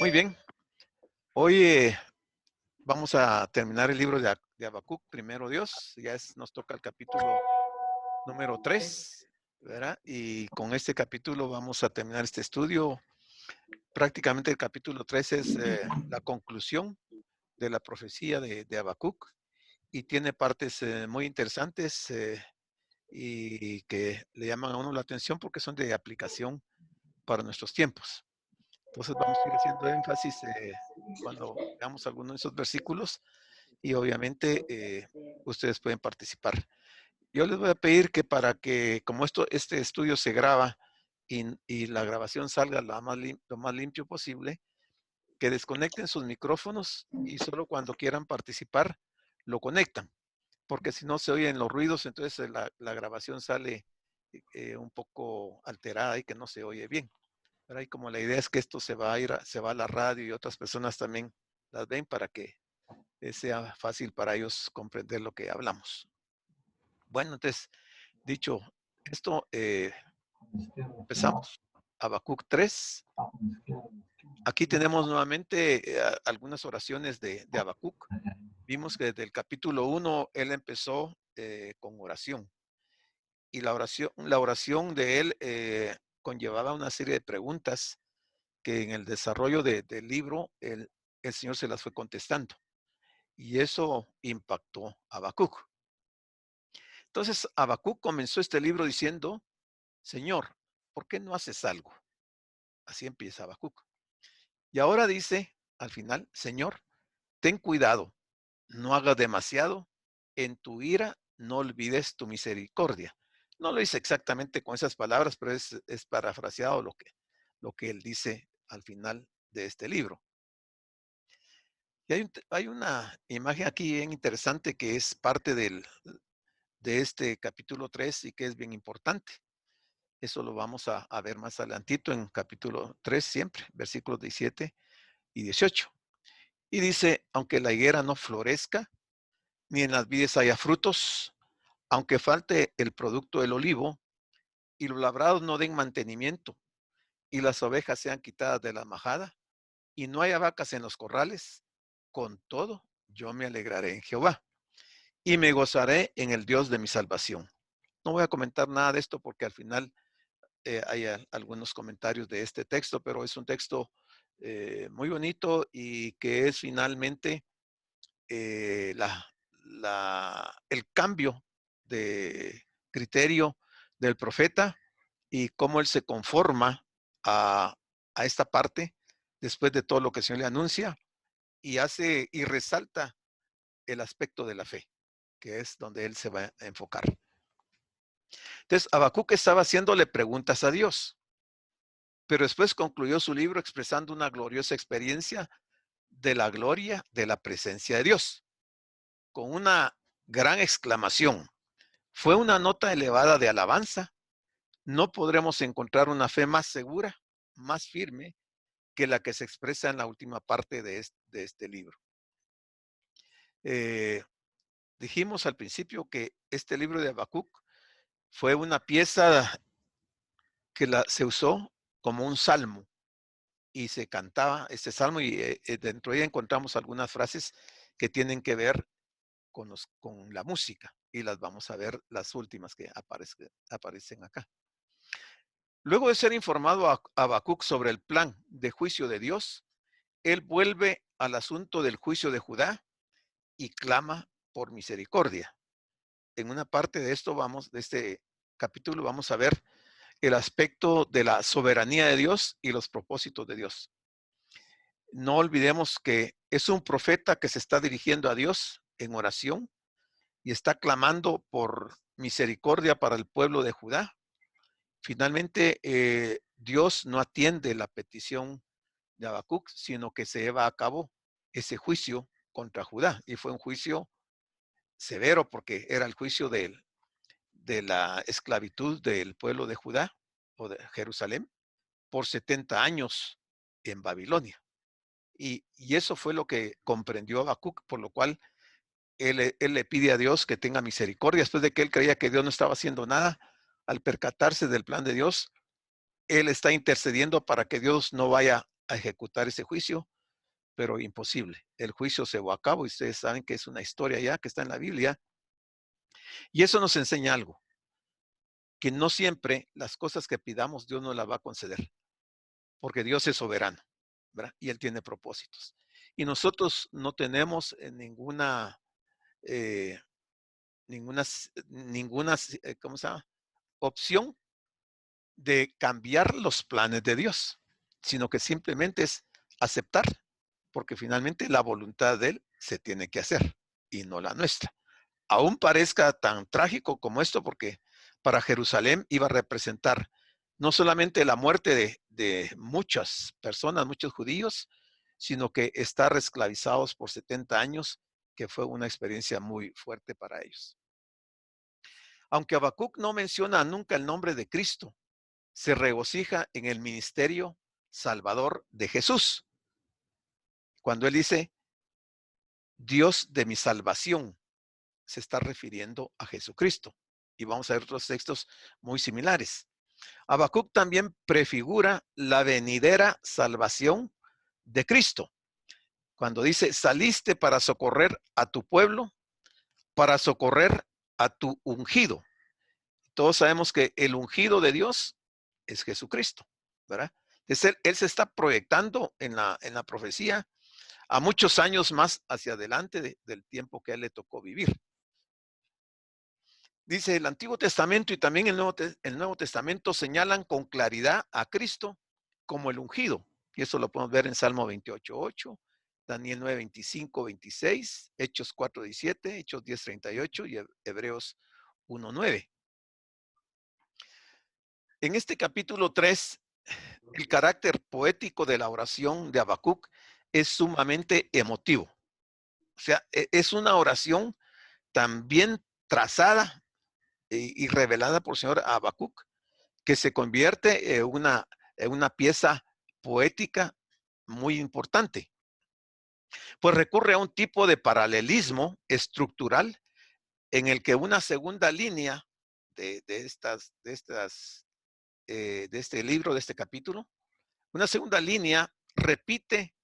Muy bien. Hoy vamos a terminar el libro de Habacuc, primero Dios. Nos toca el capítulo número 3, ¿verdad? Y con este capítulo vamos a terminar este estudio. Prácticamente el capítulo 3 es la conclusión de la profecía de Habacuc y tiene partes muy interesantes y que le llaman a uno la atención porque son de aplicación para nuestros tiempos. Entonces vamos a ir haciendo énfasis cuando veamos algunos de esos versículos y obviamente ustedes pueden participar. Yo les voy a pedir que para que, como este estudio se graba y la grabación salga lo más limpio posible, que desconecten sus micrófonos y solo cuando quieran participar lo conectan, porque si no se oyen los ruidos, entonces la grabación sale un poco alterada y que no se oye bien. Pero ahí como la idea es que esto se va a la radio y otras personas también las ven para que sea fácil para ellos comprender lo que hablamos. Bueno, entonces, dicho esto, empezamos. Habacuc 3. Aquí tenemos nuevamente algunas oraciones de Habacuc. Vimos que desde el capítulo 1 él empezó con oración. Y la oración de él conllevaba una serie de preguntas que en el desarrollo del libro el Señor se las fue contestando. Y eso impactó a Habacuc. Entonces, Habacuc comenzó este libro diciendo, Señor, ¿por qué no haces algo? Así empieza Habacuc. Y ahora dice, al final, Señor, ten cuidado, no hagas demasiado, en tu ira no olvides tu misericordia. No lo dice exactamente con esas palabras, pero es parafraseado lo que él dice al final de este libro. Y hay una imagen aquí bien interesante que es parte de este capítulo 3 y que es bien importante. Eso lo vamos a ver más adelantito en capítulo 3 siempre, versículos 17 y 18. Y dice, aunque la higuera no florezca, ni en las vides haya frutos, aunque falte el producto del olivo, y los labrados no den mantenimiento, y las ovejas sean quitadas de la majada, y no haya vacas en los corrales, con todo yo me alegraré en Jehová, y me gozaré en el Dios de mi salvación. No voy a comentar nada de esto porque al final hay algunos comentarios de este texto, pero es un texto muy bonito y que es finalmente eh, la, el cambio de criterio del profeta y cómo él se conforma a, a esta parte después de todo lo que el Señor le anuncia y hace y resalta el aspecto de la fe, que es donde él se va a enfocar. Entonces, Habacuc estaba haciéndole preguntas a Dios, pero después concluyó su libro expresando una gloriosa experiencia de la gloria de la presencia de Dios, con una gran exclamación. Fue una nota elevada de alabanza. No podremos encontrar una fe más segura, más firme, que la que se expresa en la última parte de este libro. Eh, dijimos al principio que este libro de Habacuc fue una pieza que se usó como un salmo y se cantaba este salmo y dentro de ella encontramos algunas frases que tienen que ver con la música y las vamos a ver las últimas que aparecen acá. Luego de ser informado a Habacuc sobre el plan de juicio de Dios, él vuelve al asunto del juicio de Judá y clama por misericordia. En una parte de de este capítulo, vamos a ver el aspecto de la soberanía de Dios y los propósitos de Dios. No olvidemos que es un profeta que se está dirigiendo a Dios en oración y está clamando por misericordia para el pueblo de Judá. Finalmente, Dios no atiende la petición de Habacuc, sino que se lleva a cabo ese juicio contra Judá. Y fue un juicio severo porque era el juicio de la esclavitud del pueblo de Judá o de Jerusalén por 70 años en Babilonia. Y eso fue lo que comprendió Habacuc, por lo cual él le pide a Dios que tenga misericordia. Después de que él creía que Dios no estaba haciendo nada, al percatarse del plan de Dios, él está intercediendo para que Dios no vaya a ejecutar ese juicio, pero imposible. El juicio se llevó a cabo y ustedes saben que es una historia ya que está en la Biblia. Y eso nos enseña algo, que no siempre las cosas que pidamos Dios nos las va a conceder, porque Dios es soberano, ¿verdad? Y Él tiene propósitos. Y nosotros no tenemos eh, ninguna, ¿cómo se llama? Opción de cambiar los planes de Dios, sino que simplemente es aceptar, porque finalmente la voluntad de Él se tiene que hacer y no la nuestra. Aún parezca tan trágico como esto, porque para Jerusalén iba a representar no solamente la muerte de muchas personas, muchos judíos, sino que estar esclavizados por 70 años, que fue una experiencia muy fuerte para ellos. Aunque Habacuc no menciona nunca el nombre de Cristo, se regocija en el ministerio salvador de Jesús. Cuando él dice, Dios de mi salvación, se está refiriendo a Jesucristo. Y vamos a ver otros textos muy similares. Habacuc también prefigura la venidera salvación de Cristo. Cuando dice, saliste para socorrer a tu pueblo, para socorrer a tu ungido. Todos sabemos que el ungido de Dios es Jesucristo, ¿verdad? Él se está proyectando en la profecía a muchos años más hacia adelante del tiempo que a él le tocó vivir. Dice el Antiguo Testamento y también el Nuevo Testamento señalan con claridad a Cristo como el ungido. Y eso lo podemos ver en Salmo 28:8, Daniel 9:25, 26, Hechos 4:17, Hechos 10:38 y Hebreos 1:9. En este capítulo 3, el carácter poético de la oración de Habacuc es sumamente emotivo. O sea, es una oración tan bien trazada y revelada por el señor Habacuc que se convierte en una pieza poética muy importante. Pues recurre a un tipo de paralelismo estructural en el que una segunda línea de este libro, de este capítulo, una segunda línea repite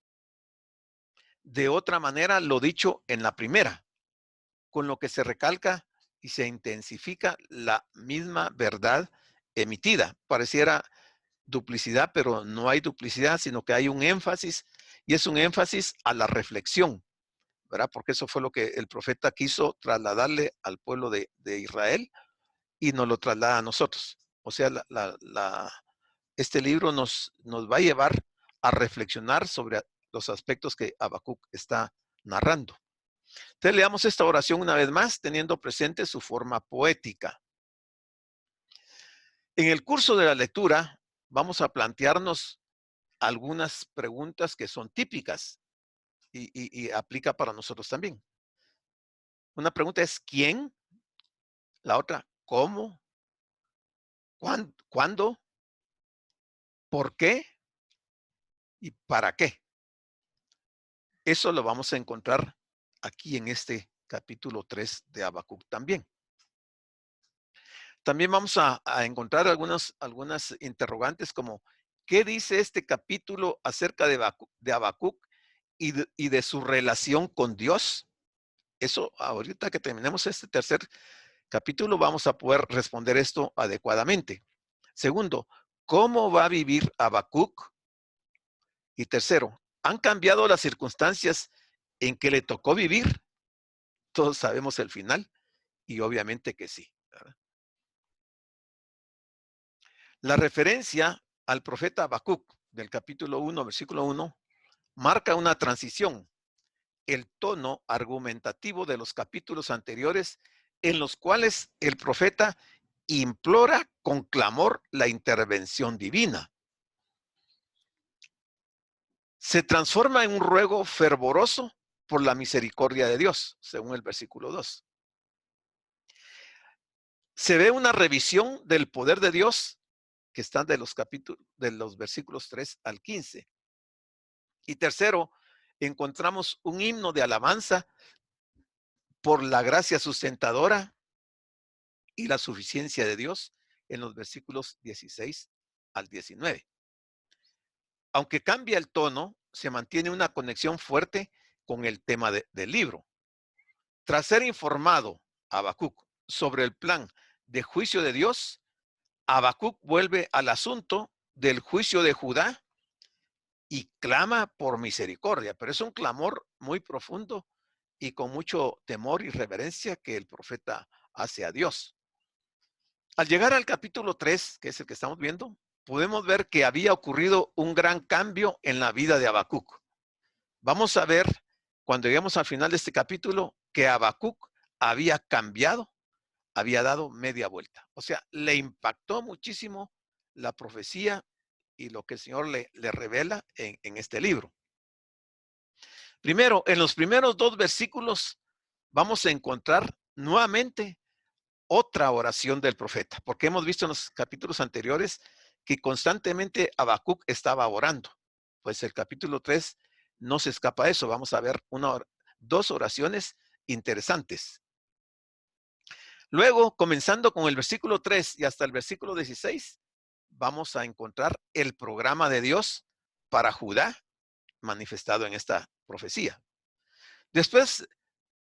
de otra manera lo dicho en la primera, con lo que se recalca y se intensifica la misma verdad emitida. Pareciera duplicidad, pero no hay duplicidad, sino que hay un énfasis, y es un énfasis a la reflexión, ¿verdad? Porque eso fue lo que el profeta quiso trasladarle al pueblo de Israel y nos lo traslada a nosotros. O sea, este libro nos va a llevar a reflexionar sobre los aspectos que Habacuc está narrando. Entonces leamos esta oración una vez más, teniendo presente su forma poética. En el curso de la lectura vamos a plantearnos algunas preguntas que son típicas y aplica para nosotros también. Una pregunta es ¿quién? La otra, ¿cómo? ¿Cuándo? ¿Por qué? ¿Y para qué? Eso lo vamos a encontrar aquí en este capítulo 3 de Habacuc también. También vamos a encontrar algunas interrogantes como ¿qué dice este capítulo acerca de Habacuc y de su relación con Dios? Eso ahorita que terminemos este tercer capítulo vamos a poder responder esto adecuadamente. Segundo, ¿cómo va a vivir Habacuc? Y tercero, ¿han cambiado las circunstancias en que le tocó vivir? Todos sabemos el final y obviamente que sí, ¿verdad? La referencia al profeta Habacuc del capítulo 1, versículo 1, marca una transición, el tono argumentativo de los capítulos anteriores en los cuales el profeta implora con clamor la intervención divina. Se transforma en un ruego fervoroso por la misericordia de Dios, según el versículo 2. Se ve una revisión del poder de Dios que está de los versículos 3 al 15. Y tercero, encontramos un himno de alabanza por la gracia sustentadora y la suficiencia de Dios en los versículos 16 al 19. Aunque cambia el tono, se mantiene una conexión fuerte con el tema del libro. Tras ser informado Habacuc sobre el plan de juicio de Dios, Habacuc vuelve al asunto del juicio de Judá y clama por misericordia, pero es un clamor muy profundo y con mucho temor y reverencia que el profeta hace a Dios. Al llegar al capítulo 3, que es el que estamos viendo, podemos ver que había ocurrido un gran cambio en la vida de Habacuc. Vamos a ver, cuando lleguemos al final de este capítulo, que Habacuc había cambiado, había dado media vuelta. O sea, le impactó muchísimo la profecía y lo que el Señor le revela en este libro. Primero, en los primeros 2 versículos vamos a encontrar nuevamente otra oración del profeta, porque hemos visto en los capítulos anteriores que constantemente Habacuc estaba orando. Pues el capítulo 3 no se escapa de eso. Vamos a ver dos oraciones interesantes. Luego, comenzando con el versículo 3 y hasta el versículo 16, vamos a encontrar el programa de Dios para Judá manifestado en esta profecía. Después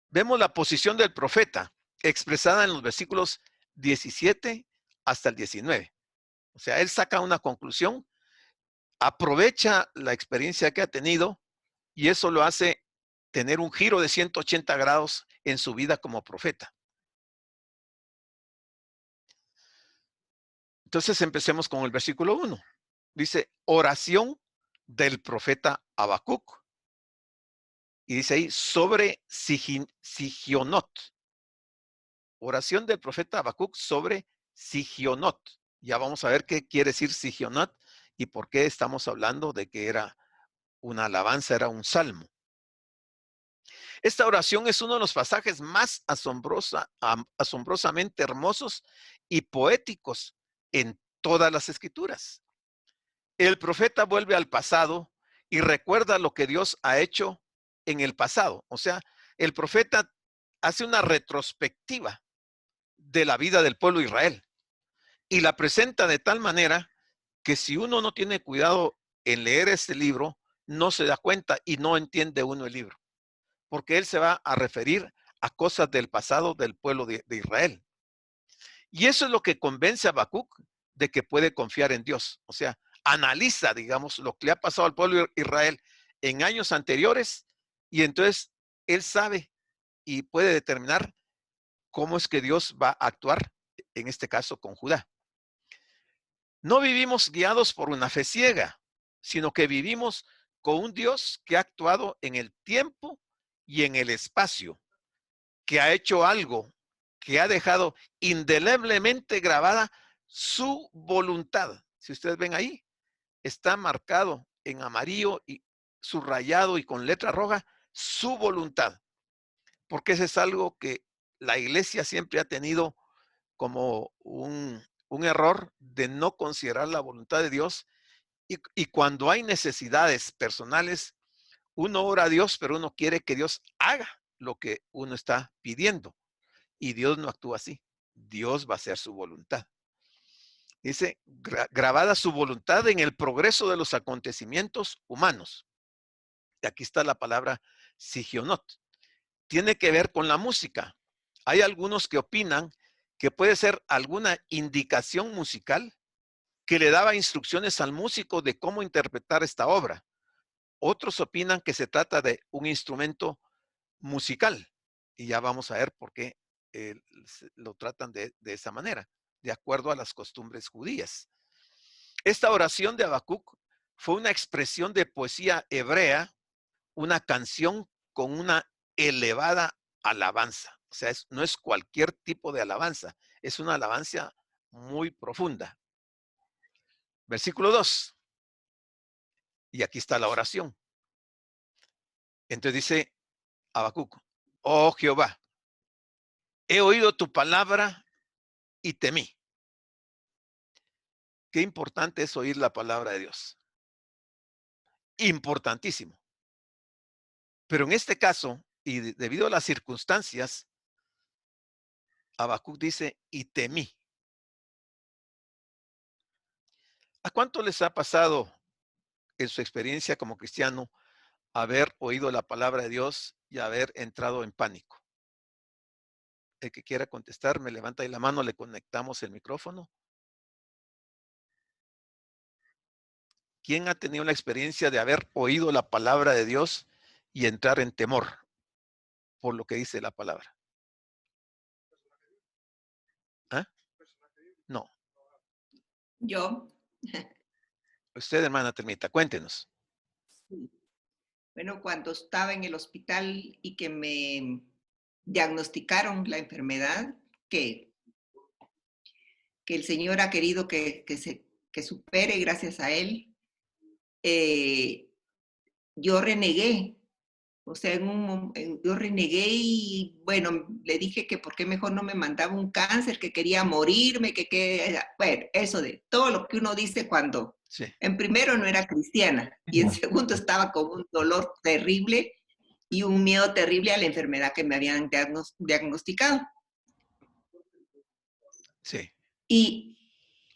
vemos la posición del profeta expresada en los versículos 17 hasta el 19. O sea, él saca una conclusión, aprovecha la experiencia que ha tenido y eso lo hace tener un giro de 180 grados en su vida como profeta. Entonces empecemos con el versículo 1. Dice, oración del profeta Habacuc. Y dice ahí, sobre Sigionot. Oración del profeta Habacuc sobre Sigionot. Ya vamos a ver qué quiere decir Sigionot y por qué estamos hablando de que era una alabanza, era un salmo. Esta oración es uno de los pasajes más asombrosamente hermosos y poéticos en todas las escrituras. El profeta vuelve al pasado y recuerda lo que Dios ha hecho en el pasado. O sea, el profeta hace una retrospectiva de la vida del pueblo de Israel y la presenta de tal manera que si uno no tiene cuidado en leer este libro, no se da cuenta y no entiende uno el libro, porque él se va a referir a cosas del pasado del pueblo de Israel. Y eso es lo que convence a Habacuc de que puede confiar en Dios. O sea, analiza, digamos, lo que le ha pasado al pueblo de Israel en años anteriores y entonces él sabe y puede determinar cómo es que Dios va a actuar, en este caso con Judá. No vivimos guiados por una fe ciega, sino que vivimos con un Dios que ha actuado en el tiempo y en el espacio, que ha hecho algo, que ha dejado indeleblemente grabada su voluntad. Si ustedes ven ahí, está marcado en amarillo y subrayado y con letra roja su voluntad, porque ese es algo que la iglesia siempre ha tenido como un error de no considerar la voluntad de Dios y cuando hay necesidades personales, uno ora a Dios, pero uno quiere que Dios haga lo que uno está pidiendo. Y Dios no actúa así. Dios va a hacer su voluntad. Dice, grabada su voluntad en el progreso de los acontecimientos humanos. Y aquí está la palabra sigionot. Tiene que ver con la música. Hay algunos que opinan que puede ser alguna indicación musical que le daba instrucciones al músico de cómo interpretar esta obra. Otros opinan que se trata de un instrumento musical. Y ya vamos a ver por qué lo tratan de esa manera, de acuerdo a las costumbres judías. Esta oración de Habacuc fue una expresión de poesía hebrea, una canción con una elevada alabanza. O sea, no es cualquier tipo de alabanza, es una alabanza muy profunda. Versículo 2. Y aquí está la oración. Entonces dice Habacuc, oh Jehová, he oído tu palabra y temí. Qué importante es oír la palabra de Dios. Importantísimo. Pero en este caso, y debido a las circunstancias, Habacuc dice, y temí. ¿A cuánto les ha pasado en su experiencia como cristiano, haber oído la palabra de Dios y haber entrado en pánico? El que quiera contestar, me levanta ahí la mano, le conectamos el micrófono. ¿Quién ha tenido la experiencia de haber oído la palabra de Dios y entrar en temor por lo que dice la palabra? ¿Ah? No. Yo. Usted, hermana Termita, cuéntenos. Bueno, cuando estaba en el hospital y que me diagnosticaron la enfermedad, que, que el Señor ha querido que supere gracias a Él, eh, yo renegué. O sea, yo renegué y bueno, le dije que por qué mejor no me mandaba un cáncer, que quería morirme, bueno, eso de todo lo que uno dice cuando Sí. en primero no era cristiana y en segundo estaba con un dolor terrible y un miedo terrible a la enfermedad que me habían diagnosticado. Sí. Y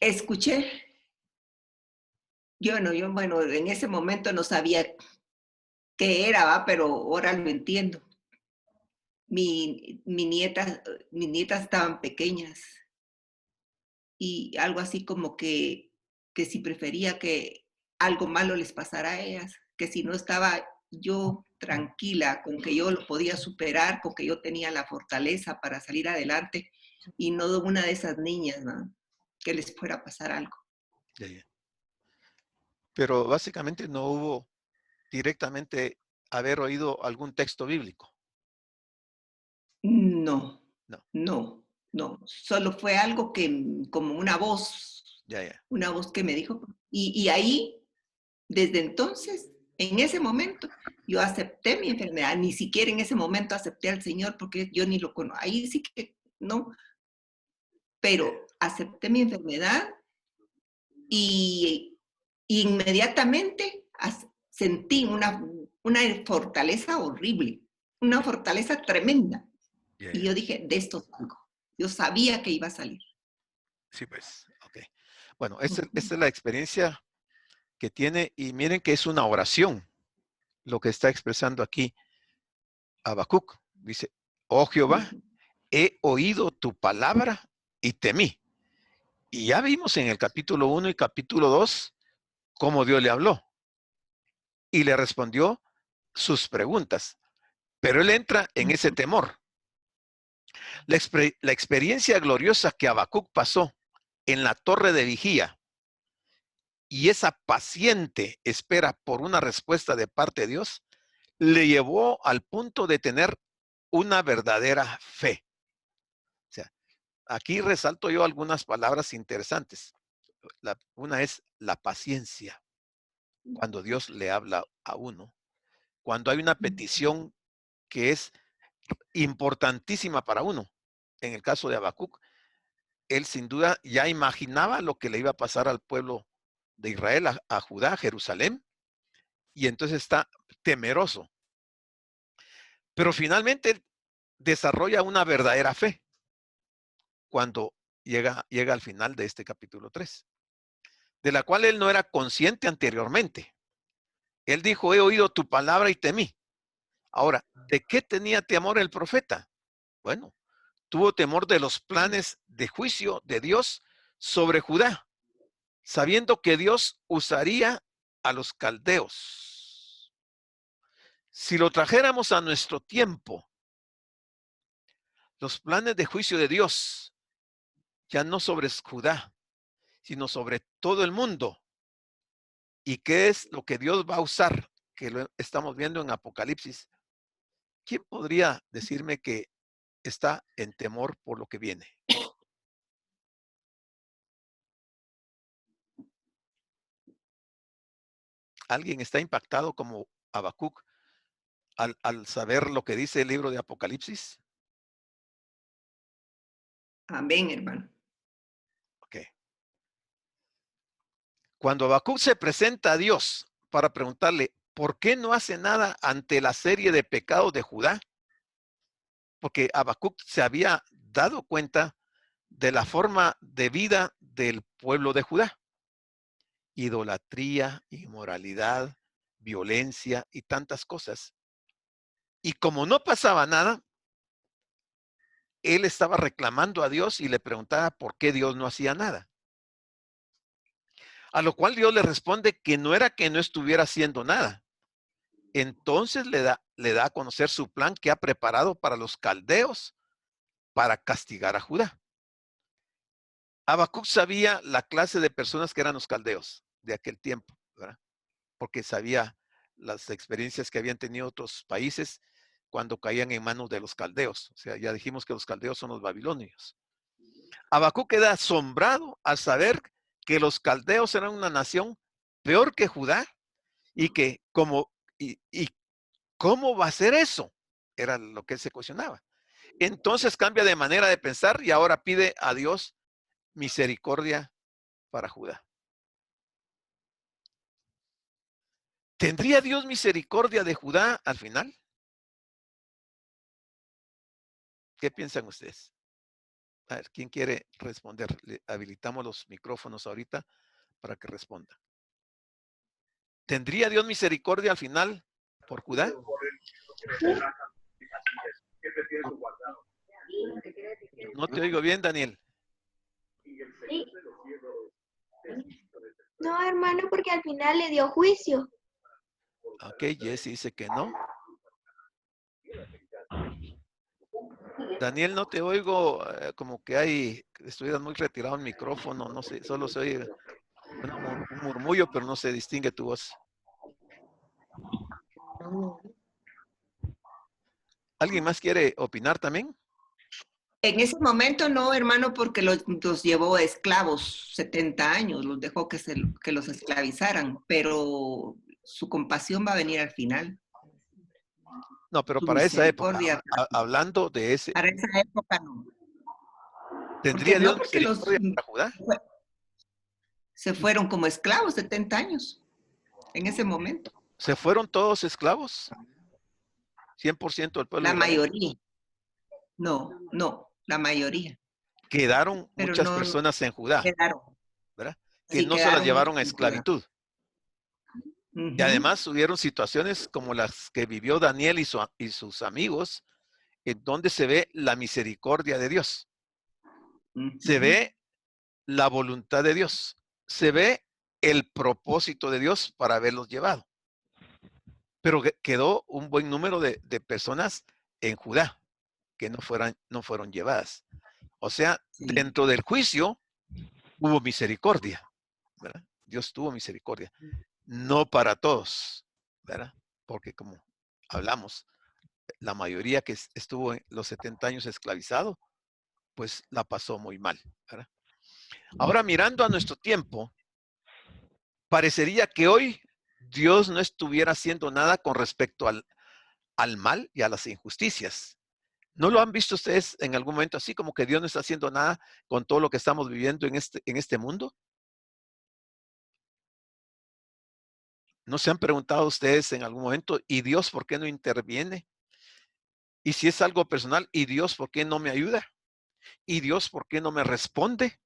escuché, bueno, en ese momento no sabía qué era, ¿va? Pero ahora lo entiendo. Mis nietas estaban pequeñas y algo así como que si prefería que algo malo les pasara a ellas, que si no estaba yo tranquila con que yo lo podía superar, con que yo tenía la fortaleza para salir adelante y no una de esas niñas, ¿no? Que les fuera a pasar algo. Ya, ya. Pero básicamente no hubo directamente haber oído algún texto bíblico. No, No. no, no. Solo fue algo como Ya, ya. una voz que me dijo. Y ahí, desde entonces, en ese momento, yo acepté mi enfermedad. Ni siquiera en ese momento acepté al Señor porque yo ni lo conozco. Ahí sí que no. Pero acepté mi enfermedad y inmediatamente sentí una fortaleza horrible, una fortaleza tremenda. Ya, Y ya. yo dije, de esto salgo. Yo sabía que iba a salir. Sí, pues. Ok. Bueno, esta es la experiencia que tiene, y miren que es una oración lo que está expresando aquí Habacuc. Dice: oh Jehová, he oído tu palabra y temí. Y ya vimos en el capítulo 1 y capítulo 2 cómo Dios le habló y le respondió sus preguntas. Pero él entra en ese temor. La experiencia gloriosa que Habacuc pasó en la torre de vigía y esa paciente espera por una respuesta de parte de Dios, le llevó al punto de tener una verdadera fe. O sea, aquí resalto yo algunas palabras interesantes. Una es la paciencia, cuando Dios le habla a uno, cuando hay una petición que es importantísima para uno. En el caso de Habacuc, él sin duda ya imaginaba lo que le iba a pasar al pueblo de Israel, a Judá, a Jerusalén, y entonces está temeroso. Pero finalmente desarrolla una verdadera fe cuando llega al final de este capítulo 3, de la cual él no era consciente anteriormente. Él dijo: he oído tu palabra y temí. Ahora, ¿de qué tenía temor el profeta? Bueno, tuvo temor de los planes de juicio de Dios sobre Judá, sabiendo que Dios usaría a los caldeos. Si lo trajéramos a nuestro tiempo, los planes de juicio de Dios, ya no sobre Judá, sino sobre todo el mundo. ¿Y qué es lo que Dios va a usar? Que lo estamos viendo en Apocalipsis. ¿Quién podría decirme que está en temor por lo que viene? ¿Alguien está impactado como Habacuc al saber lo que dice el libro de Apocalipsis? Amén, hermano. Ok. Cuando Habacuc se presenta a Dios para preguntarle por qué no hace nada ante la serie de pecados de Judá, porque Habacuc se había dado cuenta de la forma de vida del pueblo de Judá. idolatría, inmoralidad, violencia y tantas cosas. Y como no pasaba nada, él estaba reclamando a Dios y le preguntaba por qué Dios no hacía nada. A lo cual Dios le responde que no era que no estuviera haciendo nada. Entonces le da a conocer su plan que ha preparado para los caldeos para castigar a Judá. Habacuc sabía la clase de personas que eran los caldeos de aquel tiempo, ¿verdad? Porque sabía las experiencias que habían tenido otros países cuando caían en manos de los caldeos. O sea, ya dijimos que los caldeos son los babilonios. Habacuc queda asombrado al saber que los caldeos eran una nación peor que Judá y que y ¿cómo va a ser eso? Era lo que él se cuestionaba. Entonces cambia de manera de pensar y ahora pide a Dios misericordia para Judá. ¿Tendría Dios misericordia de Judá al final? ¿Qué piensan ustedes? A ver, ¿quién quiere responder? Le habilitamos los micrófonos ahorita para que responda. ¿Tendría Dios misericordia al final por Judá? No te oigo bien, Daniel. Sí. No, hermano, porque al final le dio juicio. Ok, Jesse dice que no. Daniel, no te oigo, como que estuvieras muy retirado el micrófono, no sé, solo se oye un murmullo, pero no se distingue tu voz. ¿Alguien más quiere opinar también? En ese momento no, hermano, porque los llevó esclavos 70 años, los dejó que los esclavizaran, pero su compasión va a venir al final. No, pero Su para esa época, misericordia. hablando de ese, Para esa época no. ¿tendría Dios Porque los misericordia para Judá? se fueron como esclavos 70 años en ese momento. ¿Se fueron todos esclavos? 100% del pueblo La de Israel. mayoría. No, la mayoría. Quedaron Pero muchas no personas en Judá, quedaron. ¿verdad? Que Sí, no se las quedaron muchos llevaron a en Judá. esclavitud. Y además hubieron situaciones como las que vivió Daniel y sus amigos, en donde se ve la misericordia de Dios. Se ve la voluntad de Dios. Se ve el propósito de Dios para haberlos llevado. Pero quedó un buen número de personas en Judá que no fueron llevadas. O sea, Sí. dentro del juicio hubo misericordia, ¿verdad? Dios tuvo misericordia. No para todos, ¿verdad? Porque como hablamos, la mayoría que estuvo en los 70 años esclavizado, pues la pasó muy mal, ¿verdad? Ahora mirando a nuestro tiempo, parecería que hoy Dios no estuviera haciendo nada con respecto al mal y a las injusticias. ¿No lo han visto ustedes en algún momento así, como que Dios no está haciendo nada con todo lo que estamos viviendo en este mundo? ¿No se han preguntado ustedes en algún momento, ¿y Dios por qué no interviene? Y si es algo personal, ¿y Dios por qué no me ayuda? ¿Y Dios por qué no me responde?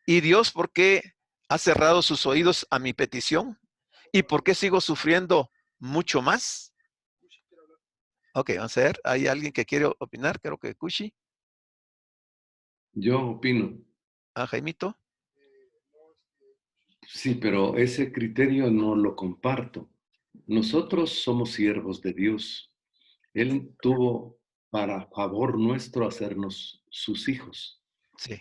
¿Y Dios por qué ha cerrado sus oídos a mi petición? ¿Y por qué sigo sufriendo mucho más? Ok, vamos a ver. ¿Hay alguien que quiere opinar? Creo que Kushi. Yo opino. Ah, Jaimito. Sí, pero ese criterio no lo comparto. Nosotros somos siervos de Dios. Él tuvo para favor nuestro hacernos sus hijos Sí,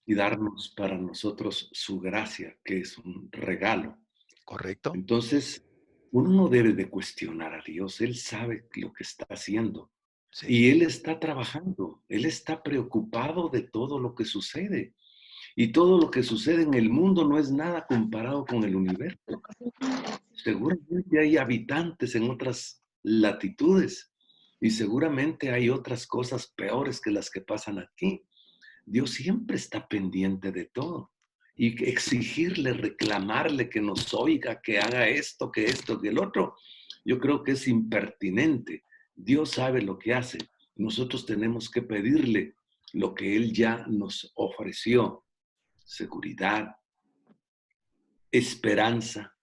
y darnos para nosotros su gracia, que es un regalo. correcto. Entonces, uno no debe de cuestionar a Dios. Él sabe lo que está haciendo Sí, y Él está trabajando. Él está preocupado de todo lo que sucede. Y todo lo que sucede en el mundo no es nada comparado con el universo. Seguramente hay habitantes en otras latitudes y seguramente hay otras cosas peores que las que pasan aquí. Dios siempre está pendiente de todo. Y exigirle, reclamarle que nos oiga, que haga esto, que el otro, yo creo que es impertinente. Dios sabe lo que hace. Nosotros tenemos que pedirle lo que Él ya nos ofreció: seguridad, esperanza,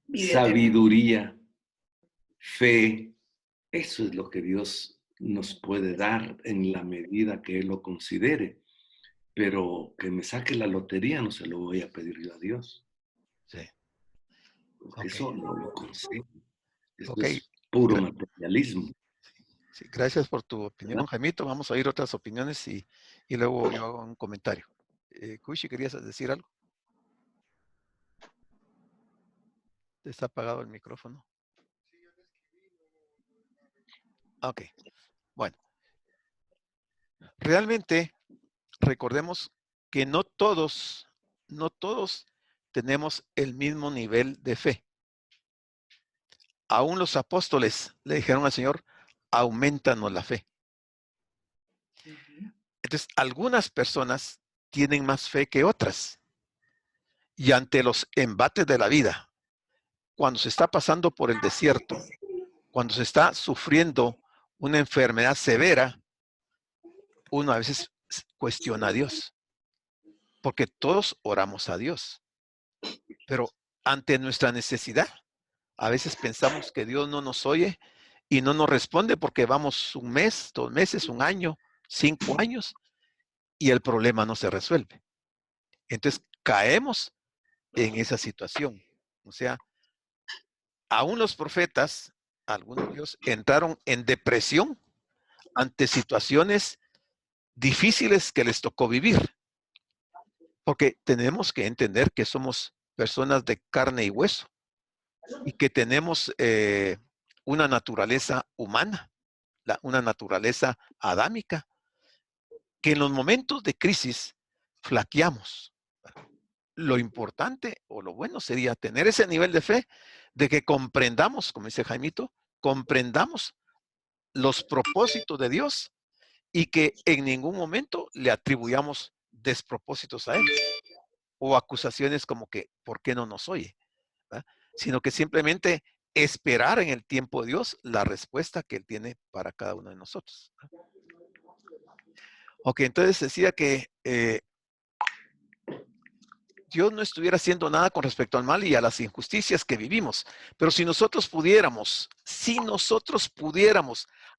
Vida eterna. sabiduría, fe. Eso es lo que Dios nos puede dar en la medida que Él lo considere. Pero que me saque la lotería no se lo voy a pedir yo a Dios. Sí. Porque Ok. eso no lo consigo. Esto Ok. es puro materialismo. Sí, gracias por tu opinión, ¿Verdad? Jaimito. Vamos a oír otras opiniones y luego yo hago un comentario. Kushi, ¿querías decir algo? ¿Te está apagado el micrófono? Ok. Bueno, realmente recordemos que no todos tenemos el mismo nivel de fe. Aún los apóstoles le dijeron al Señor, aumentanos la fe. Entonces, algunas personas tienen más fe que otras. Y ante los embates de la vida, cuando se está pasando por el desierto, cuando se está sufriendo una enfermedad severa, uno a veces cuestiona a Dios, porque todos oramos a Dios. Pero ante nuestra necesidad, a veces pensamos que Dios no nos oye y no nos responde porque vamos un mes, 2 meses, un año, 5 años y el problema no se resuelve. Entonces caemos en esa situación. O sea, aún los profetas, algunos de ellos entraron en depresión ante situaciones difíciles que les tocó vivir. Porque tenemos que entender que somos personas de carne y hueso y que tenemos una naturaleza humana, una naturaleza adámica, que en los momentos de crisis flaqueamos. Lo importante o lo bueno sería tener ese nivel de fe de que comprendamos, como dice Jaimito, comprendamos los propósitos de Dios y que en ningún momento le atribuyamos despropósitos a Él o acusaciones como que, ¿por qué no nos oye? ¿verdad? Sino que simplemente esperar en el tiempo de Dios la respuesta que Él tiene para cada uno de nosotros. Ok, entonces decía que Dios no estuviera haciendo nada con respecto al mal y a las injusticias que vivimos, pero si nosotros pudiéramos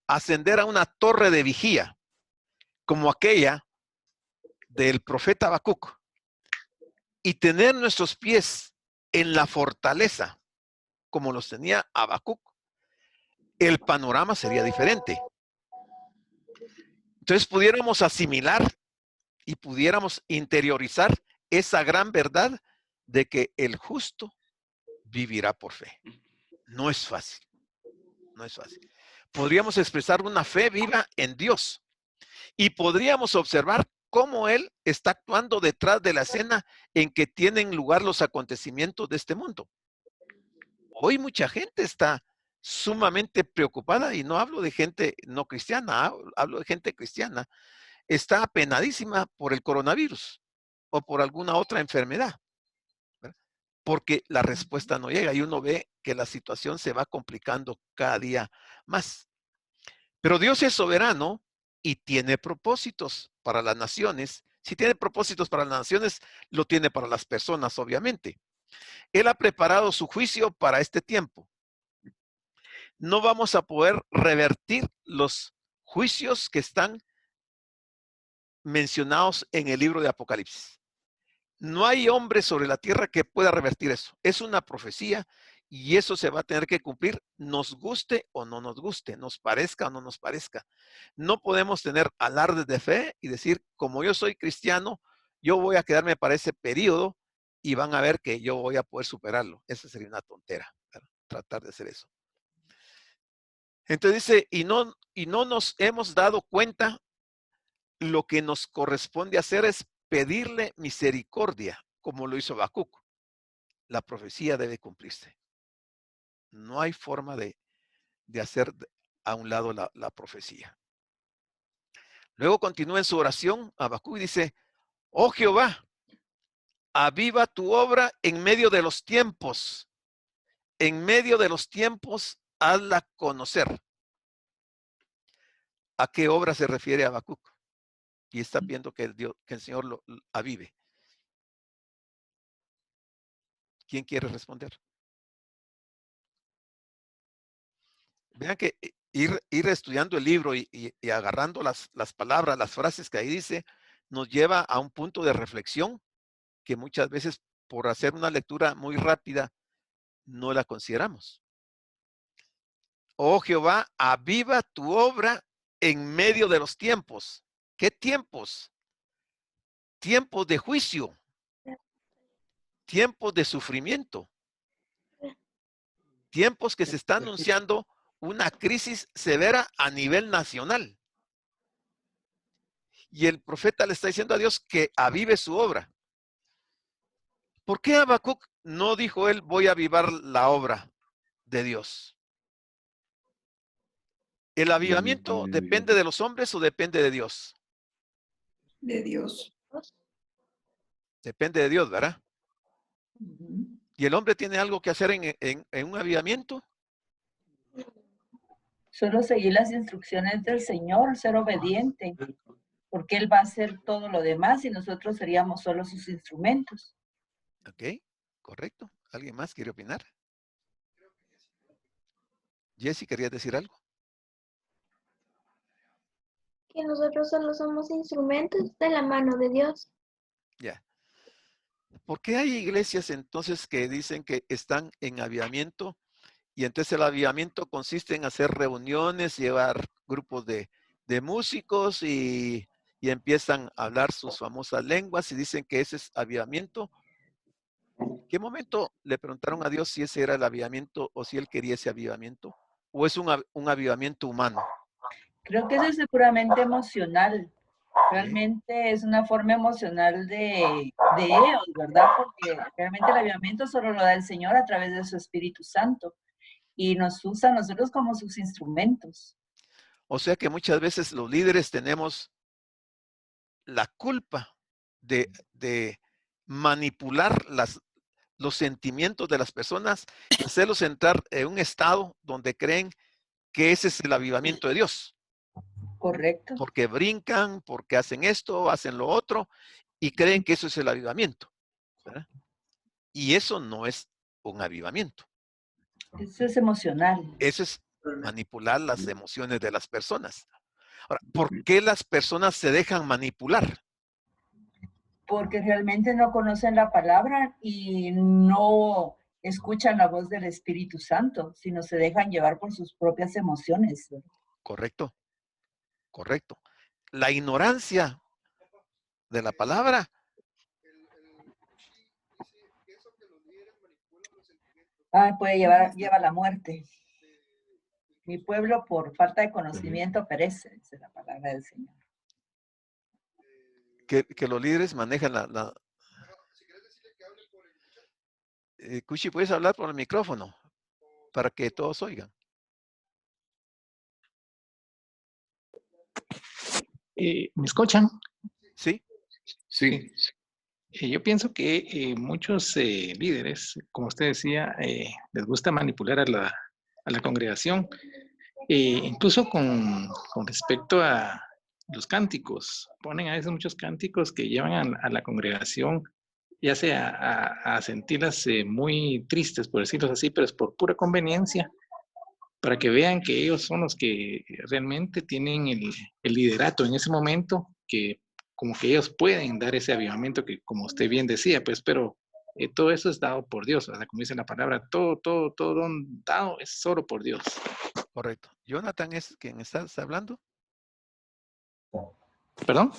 ascender a una torre de vigía, como aquella del profeta Habacuc, y tener nuestros pies en la fortaleza, como los tenía Habacuc, el panorama sería diferente. Entonces pudiéramos asimilar y pudiéramos interiorizar esa gran verdad de que el justo vivirá por fe. No es fácil, no es fácil. Podríamos expresar una fe viva en Dios y podríamos observar cómo Él está actuando detrás de la escena en que tienen lugar los acontecimientos de este mundo. Hoy mucha gente está sumamente preocupada y no hablo de gente no cristiana, hablo de gente cristiana. Está apenadísima por el coronavirus o por alguna otra enfermedad, ¿verdad? Porque la respuesta no llega y uno ve que la situación se va complicando cada día más. Pero Dios es soberano y tiene propósitos para las naciones. Si tiene propósitos para las naciones, lo tiene para las personas, obviamente. Él ha preparado su juicio para este tiempo. No vamos a poder revertir los juicios que están mencionados en el libro de Apocalipsis. No hay hombre sobre la tierra que pueda revertir eso. Es una profecía y eso se va a tener que cumplir, nos guste o no nos guste, nos parezca o no nos parezca. No podemos tener alardes de fe y decir, como yo soy cristiano, yo voy a quedarme para ese periodo y van a ver que yo voy a poder superarlo. Esa sería una tontera, ¿verdad? Tratar de hacer eso. Entonces dice, y no nos hemos dado cuenta, lo que nos corresponde hacer es pedirle misericordia, como lo hizo Habacuc. La profecía debe cumplirse. No hay forma de hacer a un lado la profecía. Luego continúa en su oración, Habacuc dice, oh Jehová, aviva tu obra en medio de los tiempos. En medio de los tiempos, hazla conocer. ¿A qué obra se refiere Habacuc? Y está viendo que el Señor lo avive. ¿Quién quiere responder? Vean que ir estudiando el libro y agarrando las palabras, las frases que ahí dice, nos lleva a un punto de reflexión que muchas veces por hacer una lectura muy rápida no la consideramos. Oh Jehová, aviva tu obra en medio de los tiempos. ¿Qué tiempos? Tiempos de juicio, tiempos de sufrimiento, tiempos que se está anunciando una crisis severa a nivel nacional. Y el profeta le está diciendo a Dios que avive su obra. ¿Por qué Habacuc no dijo él, voy a avivar la obra de Dios? ¿El avivamiento depende de los hombres o depende de Dios? De Dios. Depende de Dios, ¿verdad? Ujú. ¿Y el hombre tiene algo que hacer en un avivamiento? Solo seguir las instrucciones del Señor, ser obediente, porque Él va a hacer todo lo demás y nosotros seríamos solo sus instrumentos. Ok, correcto. ¿Alguien más quiere opinar? Jessy, ¿querías decir algo? Que nosotros solo somos instrumentos de la mano de Dios. Ya. ¿Por qué hay iglesias entonces que dicen que están en avivamiento? Y entonces el avivamiento consiste en hacer reuniones, llevar grupos de músicos y empiezan a hablar sus famosas lenguas y dicen que ese es avivamiento. ¿En qué momento le preguntaron a Dios si ese era el avivamiento o si él quería ese avivamiento? ¿O es un avivamiento humano? Creo que eso es puramente emocional. Realmente es una forma emocional de ellos, ¿verdad? Porque realmente el avivamiento solo lo da el Señor a través de su Espíritu Santo y nos usa a nosotros como sus instrumentos. O sea que muchas veces los líderes tenemos la culpa de manipular los sentimientos de las personas y hacerlos entrar en un estado donde creen que ese es el avivamiento de Dios. Correcto. Porque brincan, porque hacen esto, hacen lo otro y creen que eso es el avivamiento, ¿verdad? Y eso no es un avivamiento. Eso es emocional. Eso es manipular las emociones de las personas. Ahora, ¿por qué las personas se dejan manipular? Porque realmente no conocen la palabra y no escuchan la voz del Espíritu Santo, sino se dejan llevar por sus propias emociones. Correcto, correcto. La ignorancia de la palabra. Puede lleva a la muerte. Mi pueblo por falta de conocimiento perece, dice la palabra del Señor. Que los líderes manejan Cuchi, ¿puedes hablar por el micrófono para que todos oigan? ¿Me escuchan? Sí. Sí. Yo pienso que muchos líderes, como usted decía, les gusta manipular a la congregación, incluso con respecto a los cánticos. Ponen a veces muchos cánticos que llevan a la congregación, ya sea a sentirlas muy tristes, por decirlo así, pero es por pura conveniencia, para que vean que ellos son los que realmente tienen el liderato en ese momento, que como que ellos pueden dar ese avivamiento que, como usted bien decía, pues, pero todo eso es dado por Dios, o sea, como dice la palabra, todo don dado es solo por Dios. Correcto. Jonathan es quien está hablando. ¿Perdón?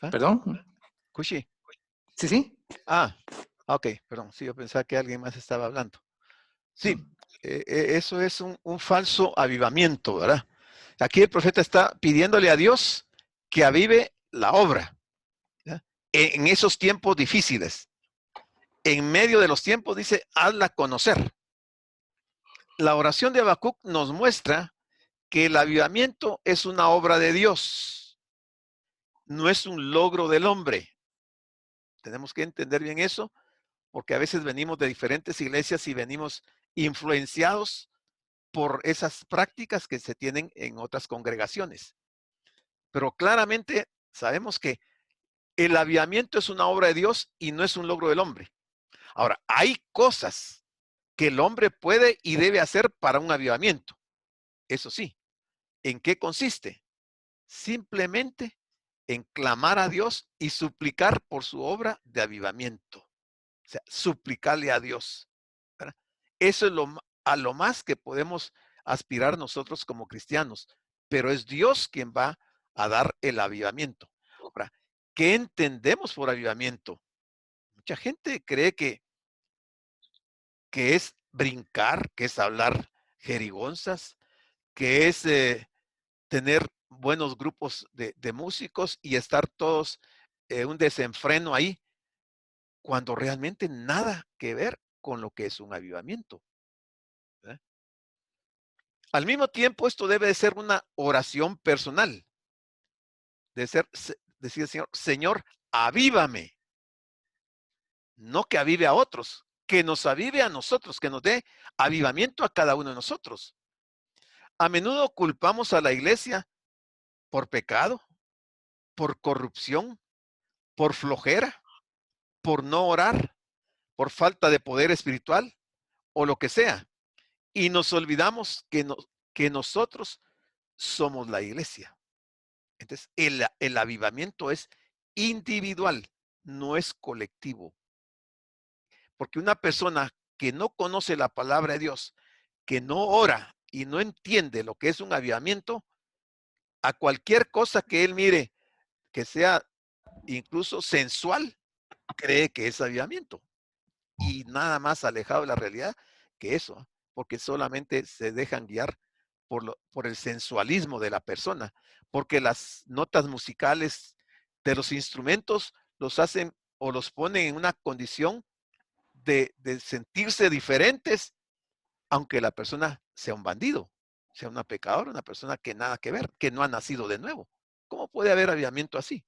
¿Ah? ¿Perdón? Cuchi. Sí. Ok, perdón. Sí, yo pensaba que alguien más estaba hablando. Sí, eso es un falso avivamiento, ¿verdad? Aquí el profeta está pidiéndole a Dios que avive la obra, ¿ya? En esos tiempos difíciles. En medio de los tiempos dice, hazla conocer. La oración de Habacuc nos muestra que el avivamiento es una obra de Dios, no es un logro del hombre. Tenemos que entender bien eso, porque a veces venimos de diferentes iglesias y venimos influenciados por esas prácticas que se tienen en otras congregaciones. Pero claramente sabemos que El avivamiento es una obra de Dios y no es un logro del hombre. Ahora, hay cosas que el hombre puede y debe hacer para un avivamiento. Eso sí, ¿en qué consiste? Simplemente en clamar a Dios y suplicar por su obra de avivamiento. O sea, suplicarle a Dios, ¿verdad? Eso es a lo más que podemos aspirar nosotros como cristianos, pero es Dios quien va a dar el avivamiento. Ahora, ¿qué entendemos por avivamiento? Mucha gente cree que es brincar, que es hablar jerigonzas, que es tener buenos grupos de músicos y estar todos un desenfreno ahí, cuando realmente nada que ver con lo que es un avivamiento. ¿Eh? Al mismo tiempo, esto debe de ser una oración personal, decir, Señor, avívame, no que avive a otros, que nos avive a nosotros, que nos dé avivamiento a cada uno de nosotros. A menudo culpamos a la iglesia por pecado, por corrupción, por flojera, por no orar, por falta de poder espiritual o lo que sea. Y nos olvidamos que nosotros somos la iglesia. Entonces, el avivamiento es individual, no es colectivo. Porque una persona que no conoce la palabra de Dios, que no ora y no entiende lo que es un avivamiento, a cualquier cosa que él mire que sea incluso sensual, cree que es avivamiento. Y nada más alejado de la realidad que eso, porque solamente se dejan guiar por el sensualismo de la persona, porque las notas musicales de los instrumentos los hacen o los ponen en una condición de sentirse diferentes, aunque la persona sea un bandido, sea una pecadora, una persona que nada que ver, que no ha nacido de nuevo. ¿Cómo puede haber avivamiento así?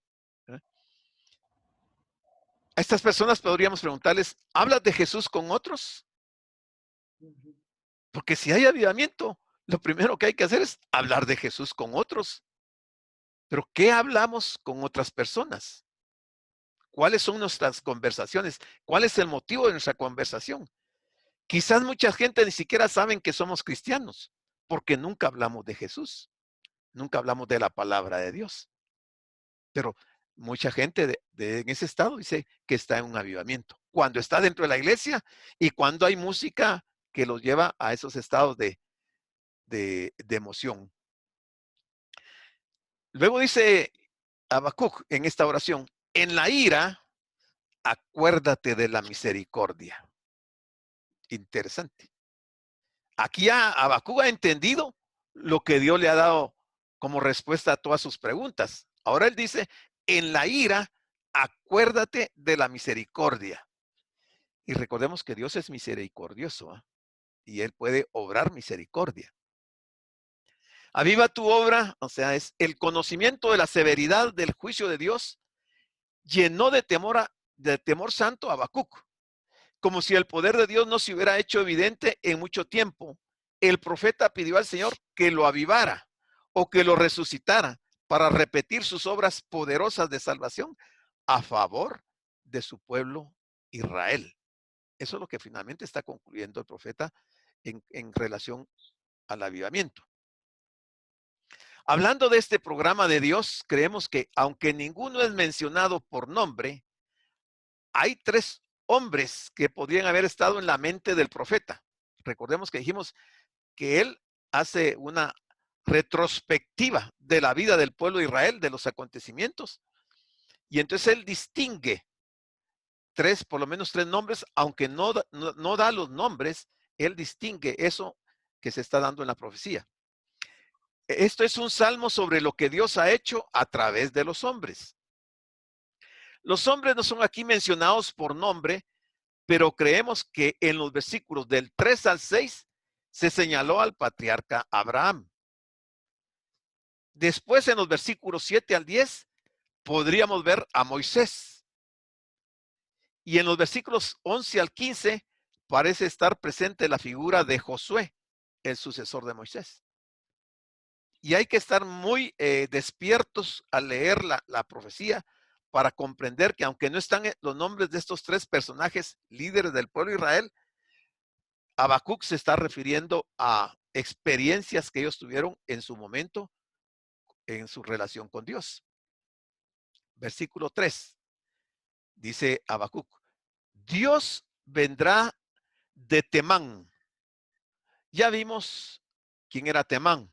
A estas personas podríamos preguntarles, ¿hablas de Jesús con otros? Porque si hay avivamiento, lo primero que hay que hacer es hablar de Jesús con otros. Pero ¿qué hablamos con otras personas? ¿Cuáles son nuestras conversaciones? ¿Cuál es el motivo de nuestra conversación? Quizás mucha gente ni siquiera saben que somos cristianos, porque nunca hablamos de Jesús, nunca hablamos de la palabra de Dios. Pero mucha gente en ese estado dice que está en un avivamiento. Cuando está dentro de la iglesia y cuando hay música que los lleva a esos estados de emoción. Luego dice Habacuc en esta oración, en la ira, acuérdate de la misericordia. Interesante. Aquí Habacuc ha entendido lo que Dios le ha dado como respuesta a todas sus preguntas. Ahora él dice, en la ira, acuérdate de la misericordia. Y recordemos que Dios es misericordioso, ¿eh? Y Él puede obrar misericordia. Aviva tu obra, o sea, es el conocimiento de la severidad del juicio de Dios, llenó de temor santo a Habacuc, como si el poder de Dios no se hubiera hecho evidente en mucho tiempo. El profeta pidió al Señor que lo avivara o que lo resucitara para repetir sus obras poderosas de salvación a favor de su pueblo Israel. Eso es lo que finalmente está concluyendo el profeta en relación al avivamiento. Hablando de este programa de Dios, creemos que aunque ninguno es mencionado por nombre, hay 3 hombres que podrían haber estado en la mente del profeta. Recordemos que dijimos que él hace una retrospectiva de la vida del pueblo de Israel, de los acontecimientos, y entonces él distingue por lo menos 3 nombres, aunque no da los nombres, él distingue eso que se está dando en la profecía. Esto es un salmo sobre lo que Dios ha hecho a través de los hombres. Los hombres no son aquí mencionados por nombre, pero creemos que en los versículos del 3 al 6 se señaló al patriarca Abraham. Después, en los versículos 7 al 10, podríamos ver a Moisés. Y en los versículos 11 al 15 parece estar presente la figura de Josué, el sucesor de Moisés. Y hay que estar muy despiertos al leer la profecía para comprender que aunque no están los nombres de estos tres personajes líderes del pueblo de Israel, Habacuc se está refiriendo a experiencias que ellos tuvieron en su momento en su relación con Dios. Versículo 3, dice Habacuc, Dios vendrá de Temán. Ya vimos quién era Temán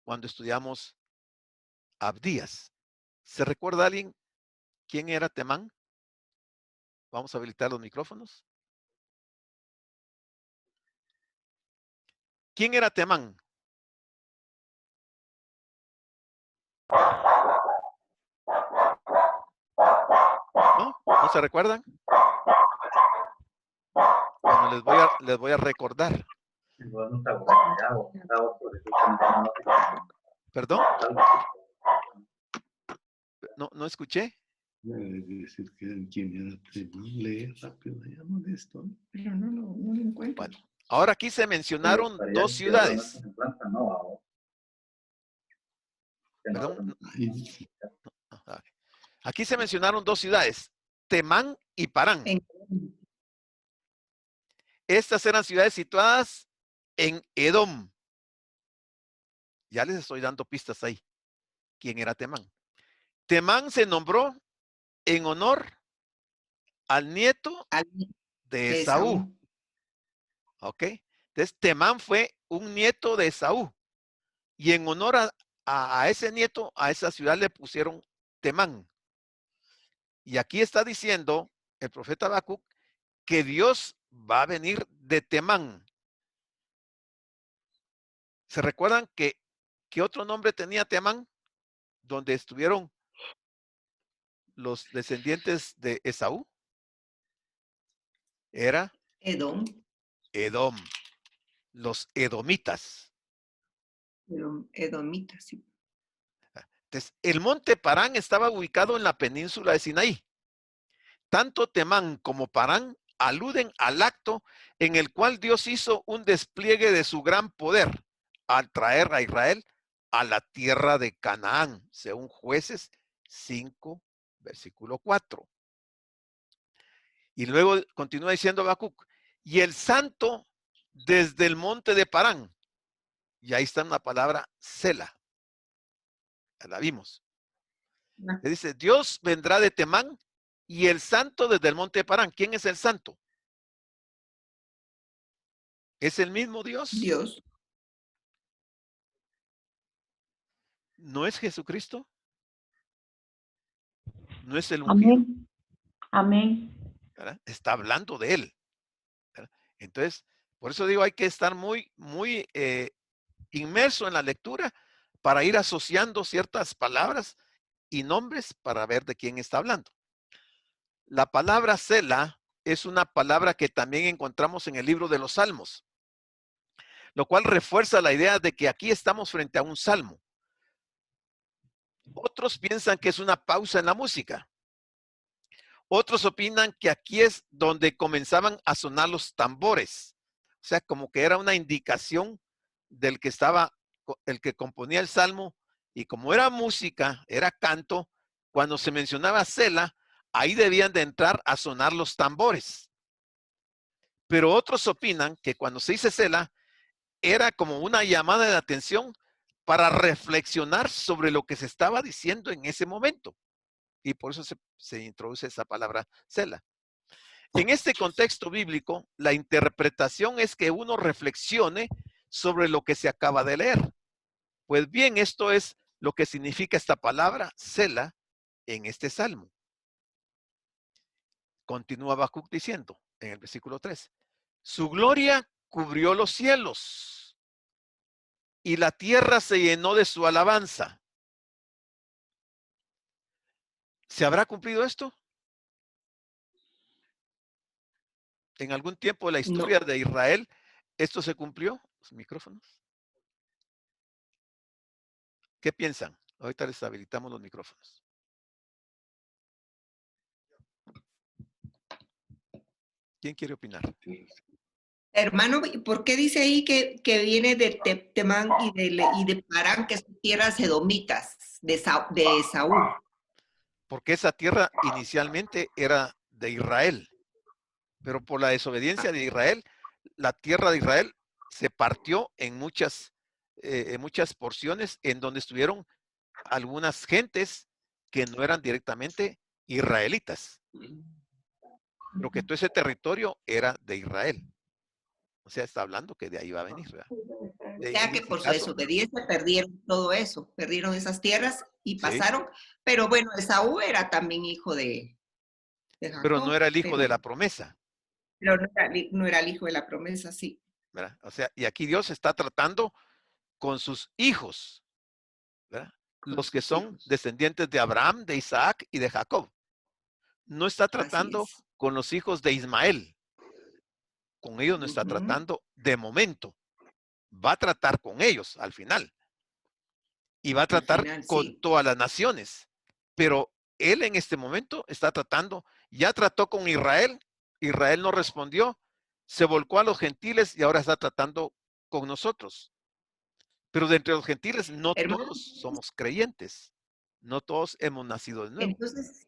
cuando estudiamos Abdías. ¿Se recuerda alguien quién era Temán? Vamos a habilitar los micrófonos. ¿Quién era Temán? ¿No? ¿No se recuerdan? Bueno, les voy a recordar. ¿Perdón? No escuché. Decir que quién era Temán, lee rápido, ya molesto. Pero no lo encuentro. Bueno, ahora aquí se mencionaron dos ciudades. Perdón. Aquí se mencionaron dos ciudades, Temán y Parán. Estas eran ciudades situadas en Edom. Ya les estoy dando pistas ahí. ¿Quién era Temán? Temán se nombró en honor al nieto de Esaú. ¿Ok? Entonces, Temán fue un nieto de Esaú. Y en honor a ese nieto, a esa ciudad le pusieron Temán. Y aquí está diciendo el profeta Habacuc que Dios va a venir de Temán. ¿Se recuerdan qué otro nombre tenía Temán? Donde estuvieron los descendientes de Esaú. Era Edom. Edom. Los edomitas. Edomitas, sí. Entonces, el monte Parán estaba ubicado en la península de Sinaí. Tanto Temán como Parán aluden al acto en el cual Dios hizo un despliegue de su gran poder al traer a Israel a la tierra de Canaán, según Jueces 5, versículo 4. Y luego continúa diciendo Habacuc, y el santo desde el monte de Parán. Y ahí está una palabra, Sela. Ya la vimos. Le dice, Dios vendrá de Temán y el santo desde el monte de Parán. ¿Quién es el santo? ¿Es el mismo Dios? Dios. ¿No es Jesucristo? ¿No es el ungido? Amén. Amén. ¿Verdad? Está hablando de él. ¿Verdad? Entonces, por eso digo, hay que estar muy inmerso en la lectura para ir asociando ciertas palabras y nombres para ver de quién está hablando. La palabra Sela es una palabra que también encontramos en el libro de los Salmos, lo cual refuerza la idea de que aquí estamos frente a un salmo. Otros piensan que es una pausa en la música. Otros opinan que aquí es donde comenzaban a sonar los tambores. O sea, como que era una indicación del que estaba, el que componía el salmo. Y como era música, era canto, cuando se mencionaba Sela, ahí debían de entrar a sonar los tambores. Pero otros opinan que cuando se dice Sela, era como una llamada de atención para reflexionar sobre lo que se estaba diciendo en ese momento. Y por eso se introduce esa palabra Sela. En este contexto bíblico, la interpretación es que uno reflexione sobre lo que se acaba de leer. Pues bien, esto es lo que significa esta palabra Sela en este salmo. Continúa Habacuc diciendo en el versículo 3, su gloria cubrió los cielos y la tierra se llenó de su alabanza. ¿Se habrá cumplido esto? ¿En algún tiempo de la historia de Israel esto se cumplió? Los micrófonos. ¿Qué piensan? Ahorita les habilitamos los micrófonos. ¿Quién quiere opinar? Hermano, ¿por qué dice ahí que viene de Temán y de Parán, que son tierras edomitas, de Esaú? porque esa tierra inicialmente era de Israel, pero por la desobediencia de Israel, la tierra de Israel se partió en muchas porciones en donde estuvieron algunas gentes que no eran directamente israelitas, pero que todo ese territorio era de Israel. O sea, está hablando que de ahí va a venir, ¿verdad? O sea que por su desobediencia perdieron todo eso, perdieron esas tierras y pasaron, pero bueno, Esaú era también hijo de Jacob. Pero no era el hijo de la promesa. Pero no era el hijo de la promesa, sí. ¿Verdad? O sea, y aquí Dios está tratando con sus hijos, ¿verdad? Los que son descendientes de Abraham, de Isaac y de Jacob. No está tratando con los hijos de Ismael. Con ellos no está tratando de momento. Va a tratar con ellos al final. Y va a tratar con todas las naciones. Pero él en este momento está tratando, ya trató con Israel. Israel no respondió. Se volcó a los gentiles y ahora está tratando con nosotros. Pero de entre los gentiles no todos somos creyentes. No todos hemos nacido de nuevo. Entonces,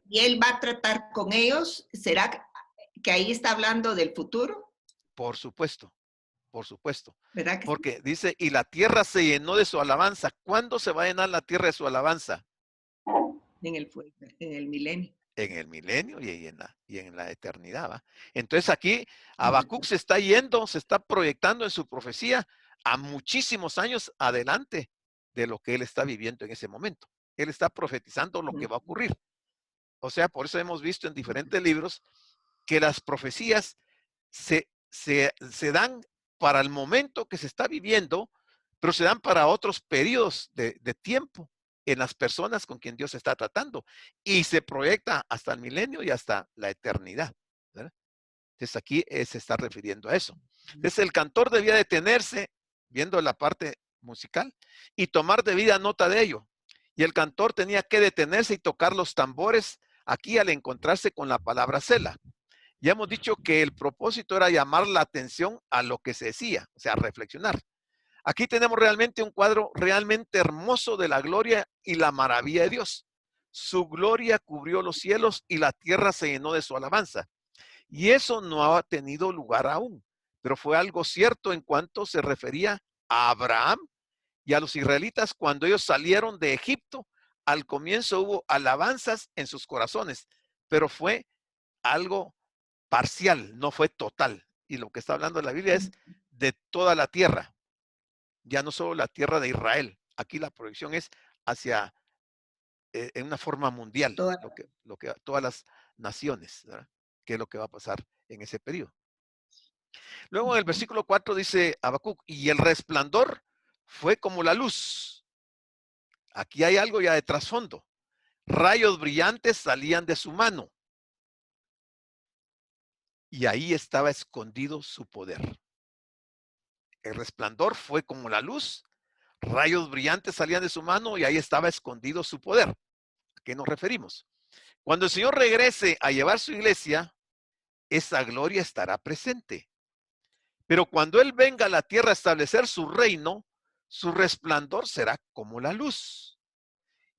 ¿y él va a tratar con ellos? ¿Será que ahí está hablando del futuro? Por supuesto, por supuesto. ¿Verdad que porque dice, y la tierra se llenó de su alabanza. ¿Cuándo se va a llenar la tierra de su alabanza? En el milenio. En el milenio y en la eternidad, ¿va? Entonces aquí Habacuc se está yendo, se está proyectando en su profecía a muchísimos años adelante de lo que él está viviendo en ese momento. Él está profetizando lo que va a ocurrir. O sea, por eso hemos visto en diferentes libros que las profecías se dan para el momento que se está viviendo, pero se dan para otros periodos de tiempo en las personas con quien Dios está tratando y se proyecta hasta el milenio y hasta la eternidad, ¿verdad? Entonces aquí se está refiriendo a eso. Entonces el cantor debía detenerse viendo la parte musical y tomar debida nota de ello. Y el cantor tenía que detenerse y tocar los tambores aquí al encontrarse con la palabra Selah. Ya hemos dicho que el propósito era llamar la atención a lo que se decía, o sea, reflexionar. Aquí tenemos realmente un cuadro realmente hermoso de la gloria y la maravilla de Dios. Su gloria cubrió los cielos y la tierra se llenó de su alabanza. Y eso no ha tenido lugar aún, pero fue algo cierto en cuanto se refería a Abraham y a los israelitas cuando ellos salieron de Egipto. Al comienzo hubo alabanzas en sus corazones, pero fue algo parcial, no fue total. Y lo que está hablando la Biblia es de toda la tierra. Ya no solo la tierra de Israel. Aquí la proyección es hacia, en una forma mundial, todas las naciones, ¿verdad? Que es lo que va a pasar en ese periodo. Luego en el versículo 4 dice Habacuc, y el resplandor fue como la luz. Aquí hay algo ya de trasfondo. Rayos brillantes salían de su mano. Y ahí estaba escondido su poder. El resplandor fue como la luz, rayos brillantes salían de su mano y ahí estaba escondido su poder. ¿A qué nos referimos? Cuando el Señor regrese a llevar su iglesia, esa gloria estará presente. Pero cuando Él venga a la tierra a establecer su reino, su resplandor será como la luz.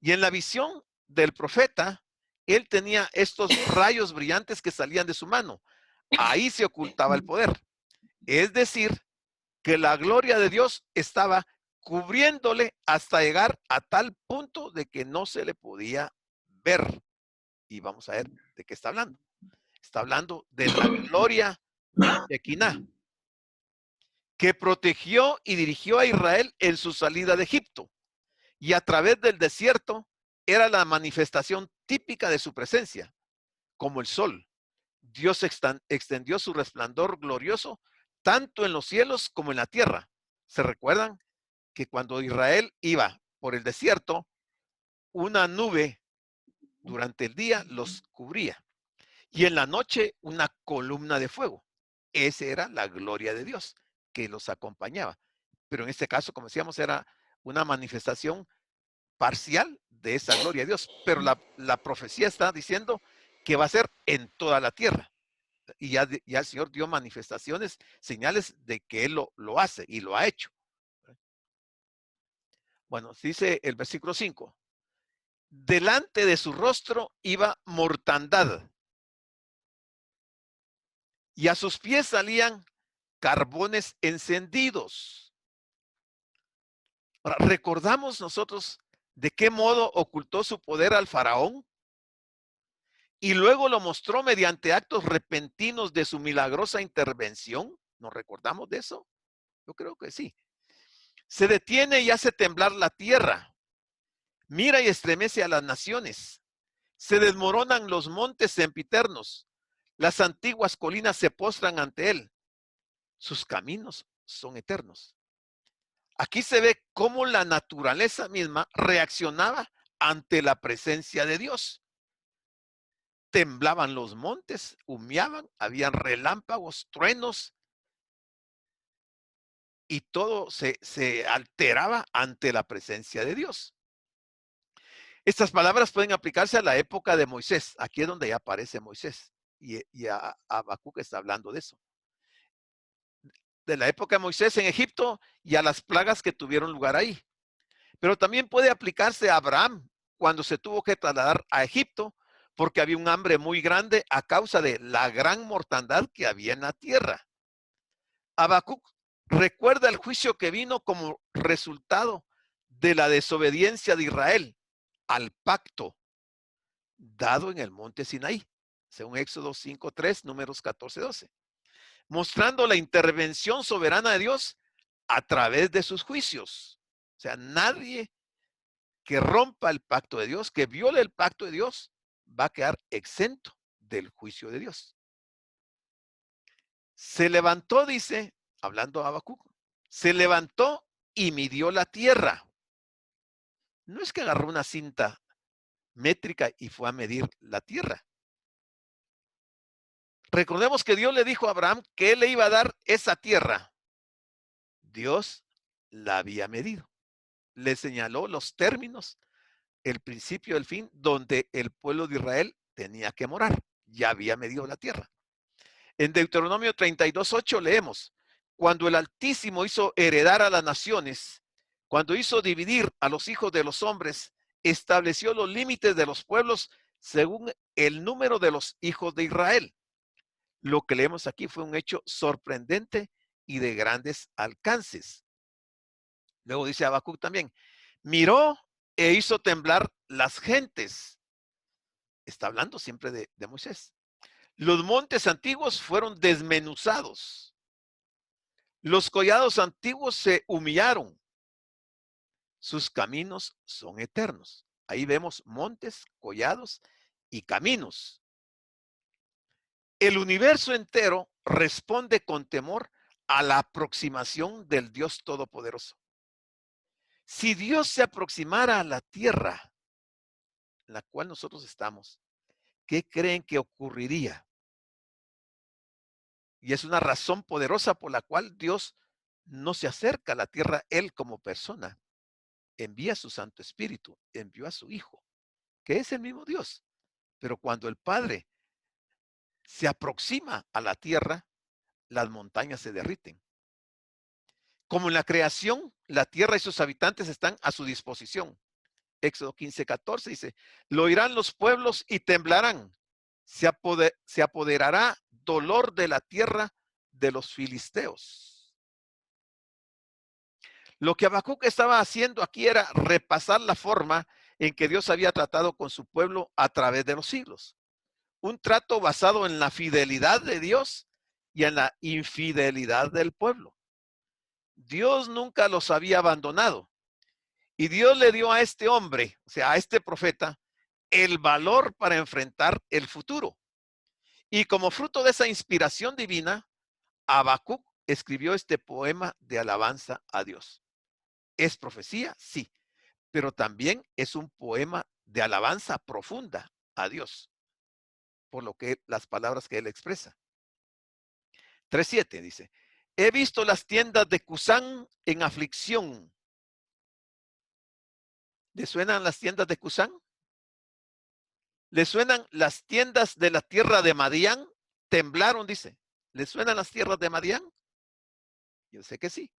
Y en la visión del profeta, él tenía estos rayos brillantes que salían de su mano. Ahí se ocultaba el poder. Es decir, que la gloria de Dios estaba cubriéndole hasta llegar a tal punto de que no se le podía ver. Y vamos a ver de qué está hablando. Está hablando de la gloria de Shekinah, que protegió y dirigió a Israel en su salida de Egipto. Y a través del desierto era la manifestación típica de su presencia, como el sol. Dios extendió su resplandor glorioso tanto en los cielos como en la tierra. ¿Se recuerdan que cuando Israel iba por el desierto, una nube durante el día los cubría y en la noche una columna de fuego? Esa era la gloria de Dios que los acompañaba. Pero en este caso, como decíamos, era una manifestación parcial de esa gloria de Dios. Pero la profecía está diciendo que va a ser en toda la tierra. Y ya el Señor dio manifestaciones, señales de que Él lo hace y lo ha hecho. Bueno, dice el versículo 5. delante de su rostro iba mortandad, y a sus pies salían carbones encendidos. Ahora, ¿recordamos nosotros de qué modo ocultó su poder al faraón? Y luego lo mostró mediante actos repentinos de su milagrosa intervención. ¿Nos recordamos de eso? Yo creo que sí. Se detiene y hace temblar la tierra. Mira y estremece a las naciones. Se desmoronan los montes sempiternos. Las antiguas colinas se postran ante él. Sus caminos son eternos. Aquí se ve cómo la naturaleza misma reaccionaba ante la presencia de Dios. Temblaban los montes, humeaban, habían relámpagos, truenos, y todo se alteraba ante la presencia de Dios. Estas palabras pueden aplicarse a la época de Moisés. Aquí es donde ya aparece Moisés. Y Habacuc está hablando de eso. De la época de Moisés en Egipto y a las plagas que tuvieron lugar ahí. Pero también puede aplicarse a Abraham cuando se tuvo que trasladar a Egipto porque había un hambre muy grande a causa de la gran mortandad que había en la tierra. Habacuc recuerda el juicio que vino como resultado de la desobediencia de Israel al pacto dado en el monte Sinaí, según Éxodo 5:3, números 14:12, mostrando la intervención soberana de Dios a través de sus juicios. O sea, nadie que rompa el pacto de Dios, que viole el pacto de Dios, va a quedar exento del juicio de Dios. Se levantó, dice, hablando a Habacuc, se levantó y midió la tierra. No es que agarró una cinta métrica y fue a medir la tierra. Recordemos que Dios le dijo a Abraham que él le iba a dar esa tierra. Dios la había medido. Le señaló los términos, el principio y el fin, donde el pueblo de Israel tenía que morar. Ya había medido la tierra. En Deuteronomio 32:8 leemos: cuando el Altísimo hizo heredar a las naciones, cuando hizo dividir a los hijos de los hombres, estableció los límites de los pueblos según el número de los hijos de Israel. Lo que leemos aquí fue un hecho sorprendente y de grandes alcances. Luego dice Habacuc también, miró e hizo temblar las gentes. Está hablando siempre de Moisés. Los montes antiguos fueron desmenuzados. Los collados antiguos se humillaron. Sus caminos son eternos. Ahí vemos montes, collados y caminos. El universo entero responde con temor a la aproximación del Dios Todopoderoso. Si Dios se aproximara a la tierra en la cual nosotros estamos, ¿qué creen que ocurriría? Y es una razón poderosa por la cual Dios no se acerca a la tierra él como persona. Envía a su Santo Espíritu, envió a su Hijo, que es el mismo Dios. Pero cuando el Padre se aproxima a la tierra, las montañas se derriten. Como en la creación, la tierra y sus habitantes están a su disposición. Éxodo 15:14 dice, lo oirán los pueblos y temblarán. Se apoderará dolor de la tierra de los filisteos. Lo que Habacuc estaba haciendo aquí era repasar la forma en que Dios había tratado con su pueblo a través de los siglos. Un trato basado en la fidelidad de Dios y en la infidelidad del pueblo. Dios nunca los había abandonado. Y Dios le dio a este hombre, o sea, a este profeta, el valor para enfrentar el futuro. Y como fruto de esa inspiración divina, Habacuc escribió este poema de alabanza a Dios. ¿Es profecía? Sí, pero también es un poema de alabanza profunda a Dios, por lo que las palabras que él expresa. 3:7 dice, he visto las tiendas de Cusán en aflicción. ¿Le suenan las tiendas de Cusán? ¿Le suenan las tiendas de la tierra de Madián? Temblaron, dice. ¿Le suenan las tierras de Madián? Yo sé que sí.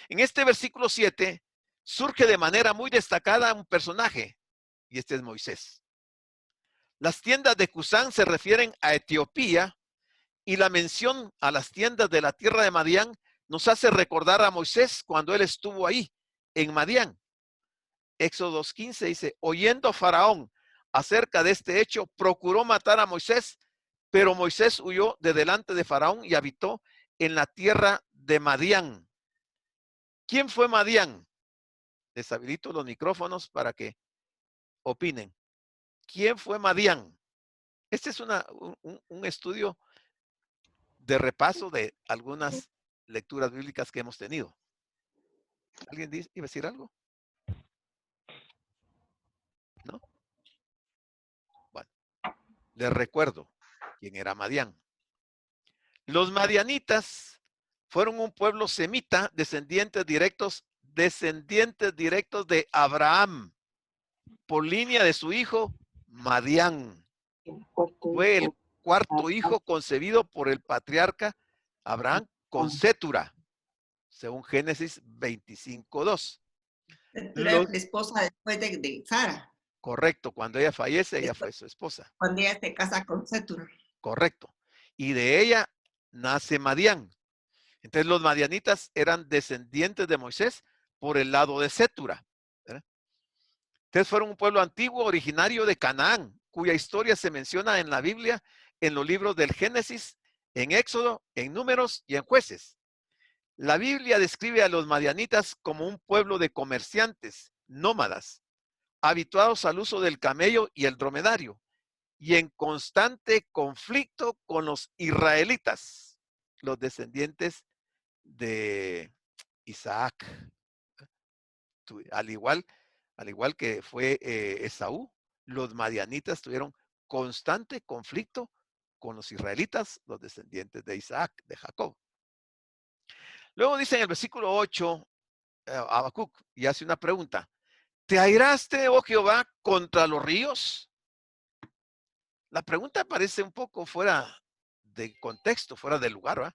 En este versículo 7 surge de manera muy destacada un personaje, y este es Moisés. Las tiendas de Cusán se refieren a Etiopía y la mención a las tiendas de la tierra de Madián nos hace recordar a Moisés cuando él estuvo ahí, en Madián. Éxodo 2:15 dice, oyendo Faraón acerca de este hecho, procuró matar a Moisés, pero Moisés huyó de delante de Faraón y habitó en la tierra de Madián. ¿Quién fue Madián? Les habilito los micrófonos para que opinen. ¿Quién fue Madián? Este es un estudio de repaso de algunas lecturas bíblicas que hemos tenido. ¿Alguien iba a decir algo? ¿No? Bueno, les recuerdo quién era Madián. Los madianitas fueron un pueblo semita, descendientes directos de Abraham, por línea de su hijo Madián. Fue el cuarto hijo concebido por el patriarca Abraham con Cetura, según Génesis 25:2. La esposa después de Sara. Correcto, cuando ella fallece, ella fue su esposa. Cuando ella se casa con Cetura. Correcto. Y de ella nace Madián. Entonces los madianitas eran descendientes de Moisés por el lado de Cetura. Entonces fueron un pueblo antiguo originario de Canaán, cuya historia se menciona en la Biblia, en los libros del Génesis, en Éxodo, en Números y en Jueces. La Biblia describe a los madianitas como un pueblo de comerciantes, nómadas, habituados al uso del camello y el dromedario, y en constante conflicto con los israelitas, los descendientes de Isaac. Al igual que fue Esaú, los madianitas tuvieron constante conflicto con los israelitas, los descendientes de Isaac, de Jacob. Luego dice en el versículo 8, Habacuc, y hace una pregunta. ¿Te airaste, oh Jehová, contra los ríos? La pregunta parece un poco fuera de contexto, fuera de lugar, ¿verdad?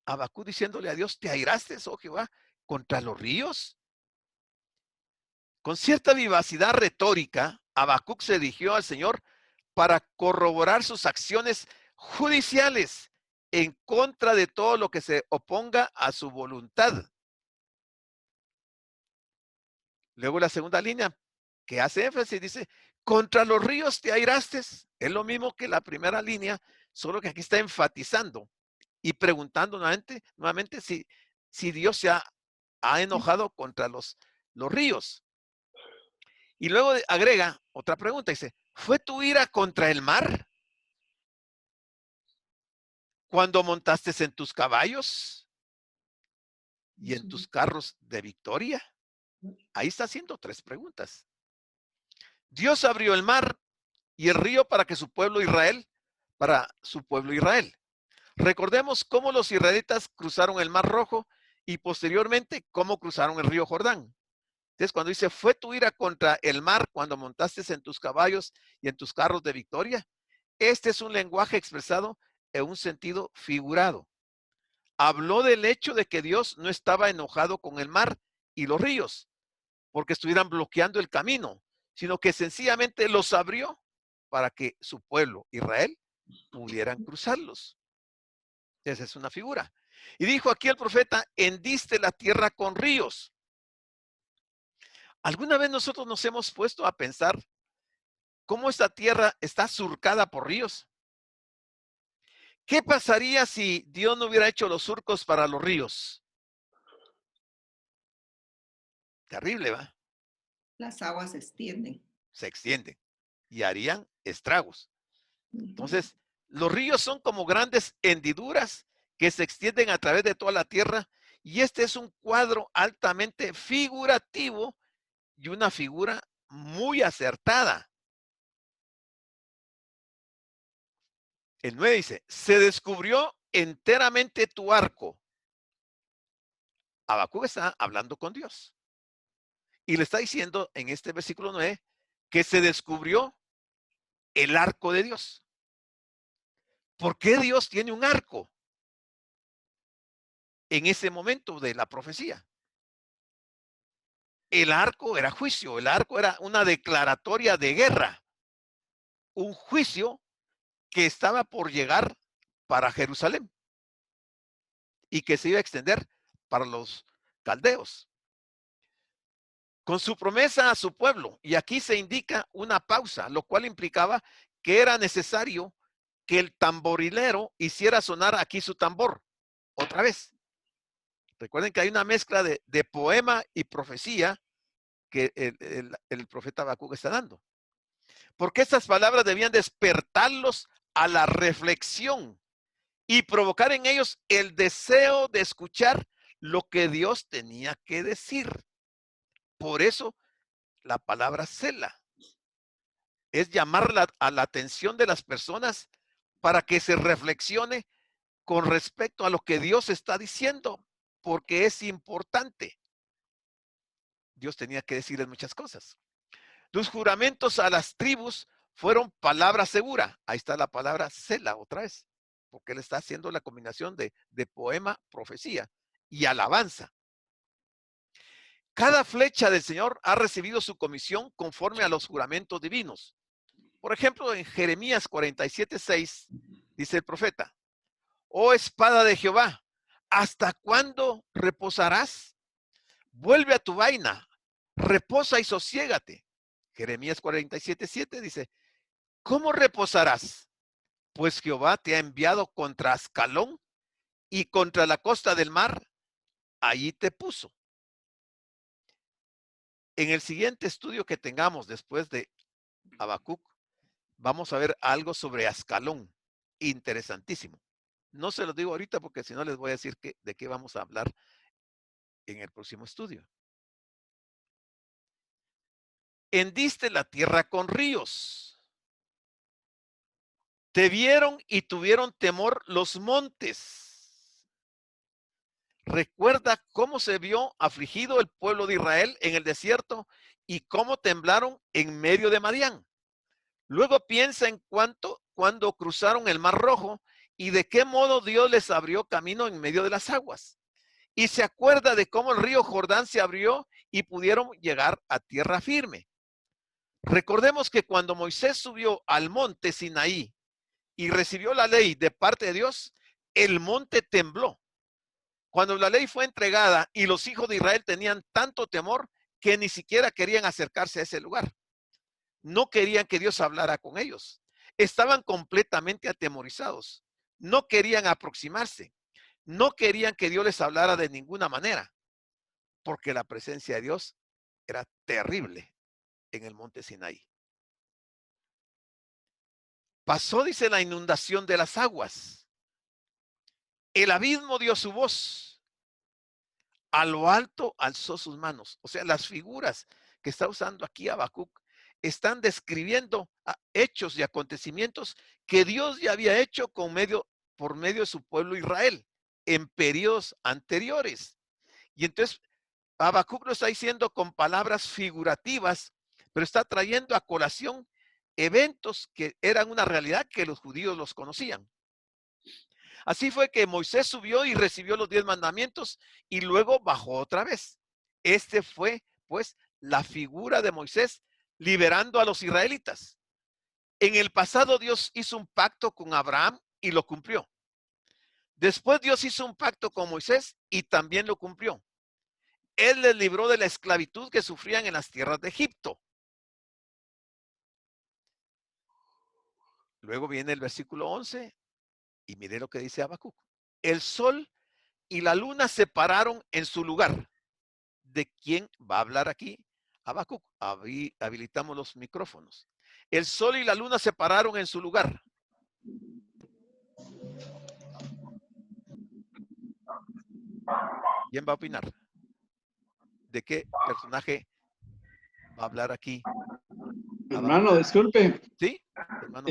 Habacuc diciéndole a Dios, ¿te airaste, oh Jehová, contra los ríos? Con cierta vivacidad retórica, Habacuc se dirigió al Señor para corroborar sus acciones judiciales en contra de todo lo que se oponga a su voluntad. Luego la segunda línea que hace énfasis dice, contra los ríos te airaste. Es lo mismo que la primera línea, solo que aquí está enfatizando y preguntando nuevamente si Dios se ha enojado contra los ríos. Y luego agrega otra pregunta, dice, ¿fue tu ira contra el mar cuando montaste en tus caballos y en tus carros de victoria? Ahí está haciendo tres preguntas. Dios abrió el mar y el río para su pueblo Israel. Recordemos cómo los israelitas cruzaron el Mar Rojo y posteriormente cómo cruzaron el río Jordán. Entonces, cuando dice, ¿fue tu ira contra el mar cuando montaste en tus caballos y en tus carros de victoria? Este es un lenguaje expresado en un sentido figurado. Habló del hecho de que Dios no estaba enojado con el mar y los ríos, porque estuvieran bloqueando el camino, sino que sencillamente los abrió para que su pueblo, Israel, pudieran cruzarlos. Esa es una figura. Y dijo aquí el profeta, hendiste la tierra con ríos. ¿Alguna vez nosotros nos hemos puesto a pensar cómo esta tierra está surcada por ríos? ¿Qué pasaría si Dios no hubiera hecho los surcos para los ríos? Terrible, ¿va? Las aguas se extienden. Se extienden y harían estragos. Entonces, los ríos son como grandes hendiduras que se extienden a través de toda la tierra y este es un cuadro altamente figurativo y una figura muy acertada. El 9 dice, se descubrió enteramente tu arco. Habacuc está hablando con Dios. Y le está diciendo en este versículo 9 que se descubrió el arco de Dios. ¿Por qué Dios tiene un arco en ese momento de la profecía? El arco era juicio, el arco era una declaratoria de guerra, un juicio que estaba por llegar para Jerusalén y que se iba a extender para los caldeos, con su promesa a su pueblo. Y aquí se indica una pausa, lo cual implicaba que era necesario que el tamborilero hiciera sonar aquí su tambor, otra vez. Recuerden que hay una mezcla de poema y profecía que el profeta Habacuc está dando. Porque estas palabras debían despertarlos a la reflexión y provocar en ellos el deseo de escuchar lo que Dios tenía que decir. Por eso la palabra Sela es llamar a la atención de las personas para que se reflexione con respecto a lo que Dios está diciendo, porque es importante. Dios tenía que decirles muchas cosas. Los juramentos a las tribus fueron palabra segura. Ahí está la palabra Sela otra vez, porque él está haciendo la combinación de poema, profecía y alabanza. Cada flecha del Señor ha recibido su comisión conforme a los juramentos divinos. Por ejemplo, en Jeremías 47:6 dice el profeta: oh espada de Jehová, ¿hasta cuándo reposarás? Vuelve a tu vaina, reposa y sosiégate. Jeremías 47:7 dice: ¿cómo reposarás? Pues Jehová te ha enviado contra Ascalón y contra la costa del mar, allí te puso. En el siguiente estudio que tengamos después de Habacuc, vamos a ver algo sobre Ascalón, interesantísimo. No se lo digo ahorita porque si no les voy a decir de qué vamos a hablar en el próximo estudio. Hendiste la tierra con ríos. Te vieron y tuvieron temor los montes. Recuerda cómo se vio afligido el pueblo de Israel en el desierto y cómo temblaron en medio de Madián. Luego piensa en cuando cruzaron el Mar Rojo y de qué modo Dios les abrió camino en medio de las aguas. Y se acuerda de cómo el río Jordán se abrió y pudieron llegar a tierra firme. Recordemos que cuando Moisés subió al monte Sinaí y recibió la ley de parte de Dios, el monte tembló. Cuando la ley fue entregada y los hijos de Israel tenían tanto temor que ni siquiera querían acercarse a ese lugar. No querían que Dios hablara con ellos. Estaban completamente atemorizados. No querían aproximarse. No querían que Dios les hablara de ninguna manera, porque la presencia de Dios era terrible en el monte Sinaí. Pasó, dice, la inundación de las aguas. El abismo dio su voz. A lo alto alzó sus manos. O sea, las figuras que está usando aquí Habacuc están describiendo hechos y acontecimientos que Dios ya había hecho por medio de su pueblo Israel en periodos anteriores. Y entonces Habacuc lo está diciendo con palabras figurativas, pero está trayendo a colación eventos que eran una realidad que los judíos los conocían. Así fue que Moisés subió y recibió los 10 mandamientos y luego bajó otra vez. Este fue, pues, la figura de Moisés liberando a los israelitas. En el pasado Dios hizo un pacto con Abraham y lo cumplió. Después Dios hizo un pacto con Moisés y también lo cumplió. Él les libró de la esclavitud que sufrían en las tierras de Egipto. Luego viene el versículo 11 y mire lo que dice Habacuc. El sol y la luna se pararon en su lugar. ¿De quién va a hablar aquí Habacuc? Habilitamos los micrófonos. El sol y la luna se pararon en su lugar. ¿Quién va a opinar? ¿De qué personaje va a hablar aquí? Hermano, disculpe. ¿Sí? Hermano,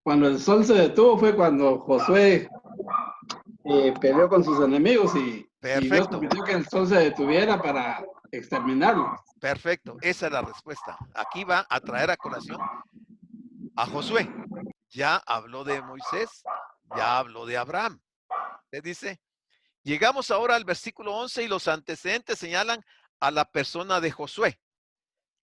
cuando el sol se detuvo fue cuando Josué peleó con sus enemigos y Dios permitió que el sol se detuviera para exterminarlos. Perfecto, esa es la respuesta. Aquí va a traer a colación a Josué. Ya habló de Moisés, ya habló de Abraham. Le dice, llegamos ahora al versículo 11 y los antecedentes señalan a la persona de Josué.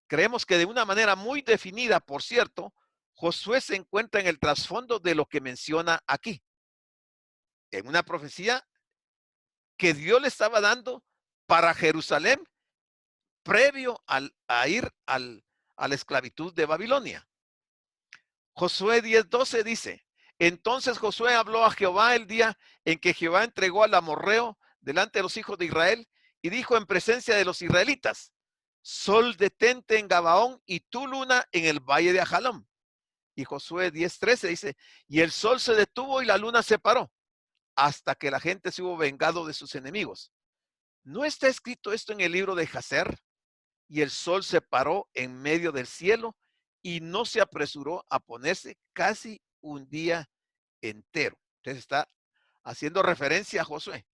Creemos que de una manera muy definida, por cierto, Josué se encuentra en el trasfondo de lo que menciona aquí. En una profecía que Dios le estaba dando para Jerusalén previo a ir a la esclavitud de Babilonia. Josué 10:12 dice, entonces Josué habló a Jehová el día en que Jehová entregó al amorreo delante de los hijos de Israel y dijo en presencia de los israelitas, sol detente en Gabaón y tu luna en el valle de Ajalón. Y Josué 10:13 dice, y el sol se detuvo y la luna se paró hasta que la gente se hubo vengado de sus enemigos. ¿No está escrito esto en el libro de Jacer? Y el sol se paró en medio del cielo y no se apresuró a ponerse casi un día entero. Entonces está haciendo referencia a Josué.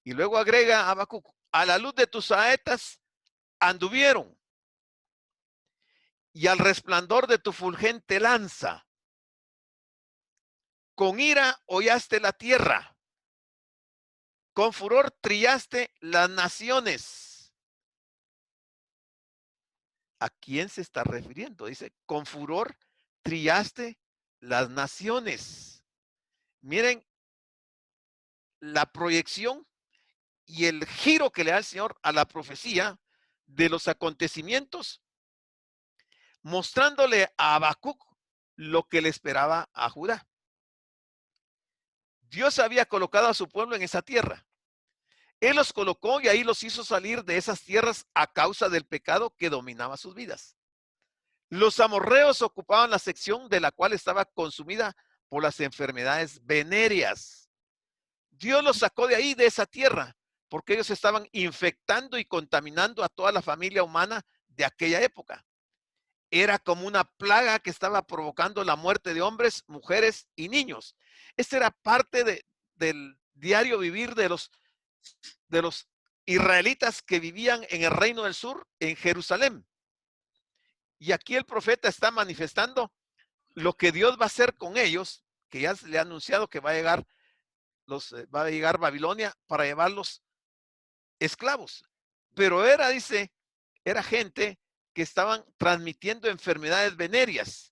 Y luego agrega a Habacuc, a la luz de tus saetas anduvieron y al resplandor de tu fulgente lanza. Con ira hollaste la tierra, con furor trillaste las naciones. ¿A quién se está refiriendo? Dice, con furor trillaste las naciones. Miren la proyección y el giro que le da el Señor a la profecía de los acontecimientos, mostrándole a Habacuc lo que le esperaba a Judá. Dios había colocado a su pueblo en esa tierra. Él los colocó y ahí los hizo salir de esas tierras a causa del pecado que dominaba sus vidas. Los amorreos ocupaban la sección de la cual estaba consumida por las enfermedades venéreas. Dios los sacó de ahí, de esa tierra, porque ellos estaban infectando y contaminando a toda la familia humana de aquella época. Era como una plaga que estaba provocando la muerte de hombres, mujeres y niños. Esta era parte del diario vivir de los israelitas que vivían en el reino del sur, en Jerusalén. Y aquí el profeta está manifestando lo que Dios va a hacer con ellos, que ya le ha anunciado que va a llegar Babilonia para llevarlos esclavos. Pero dice, era gente que estaban transmitiendo enfermedades venéreas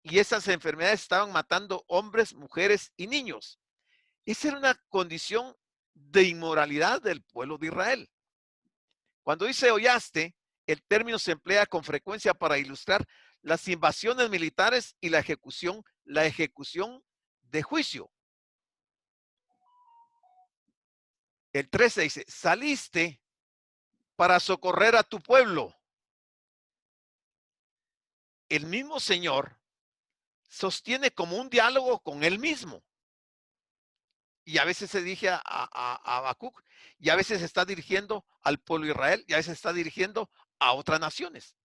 y esas enfermedades estaban matando hombres, mujeres y niños. Esa era una condición de inmoralidad del pueblo de Israel. Cuando dice hollaste, el término se emplea con frecuencia para ilustrar las invasiones militares y la ejecución de juicio. El 13 dice, saliste para socorrer a tu pueblo. El mismo Señor sostiene como un diálogo con él mismo. Y a veces se dirige a Habacuc, y a veces se está dirigiendo al pueblo de Israel, y a veces está dirigiendo a otras naciones.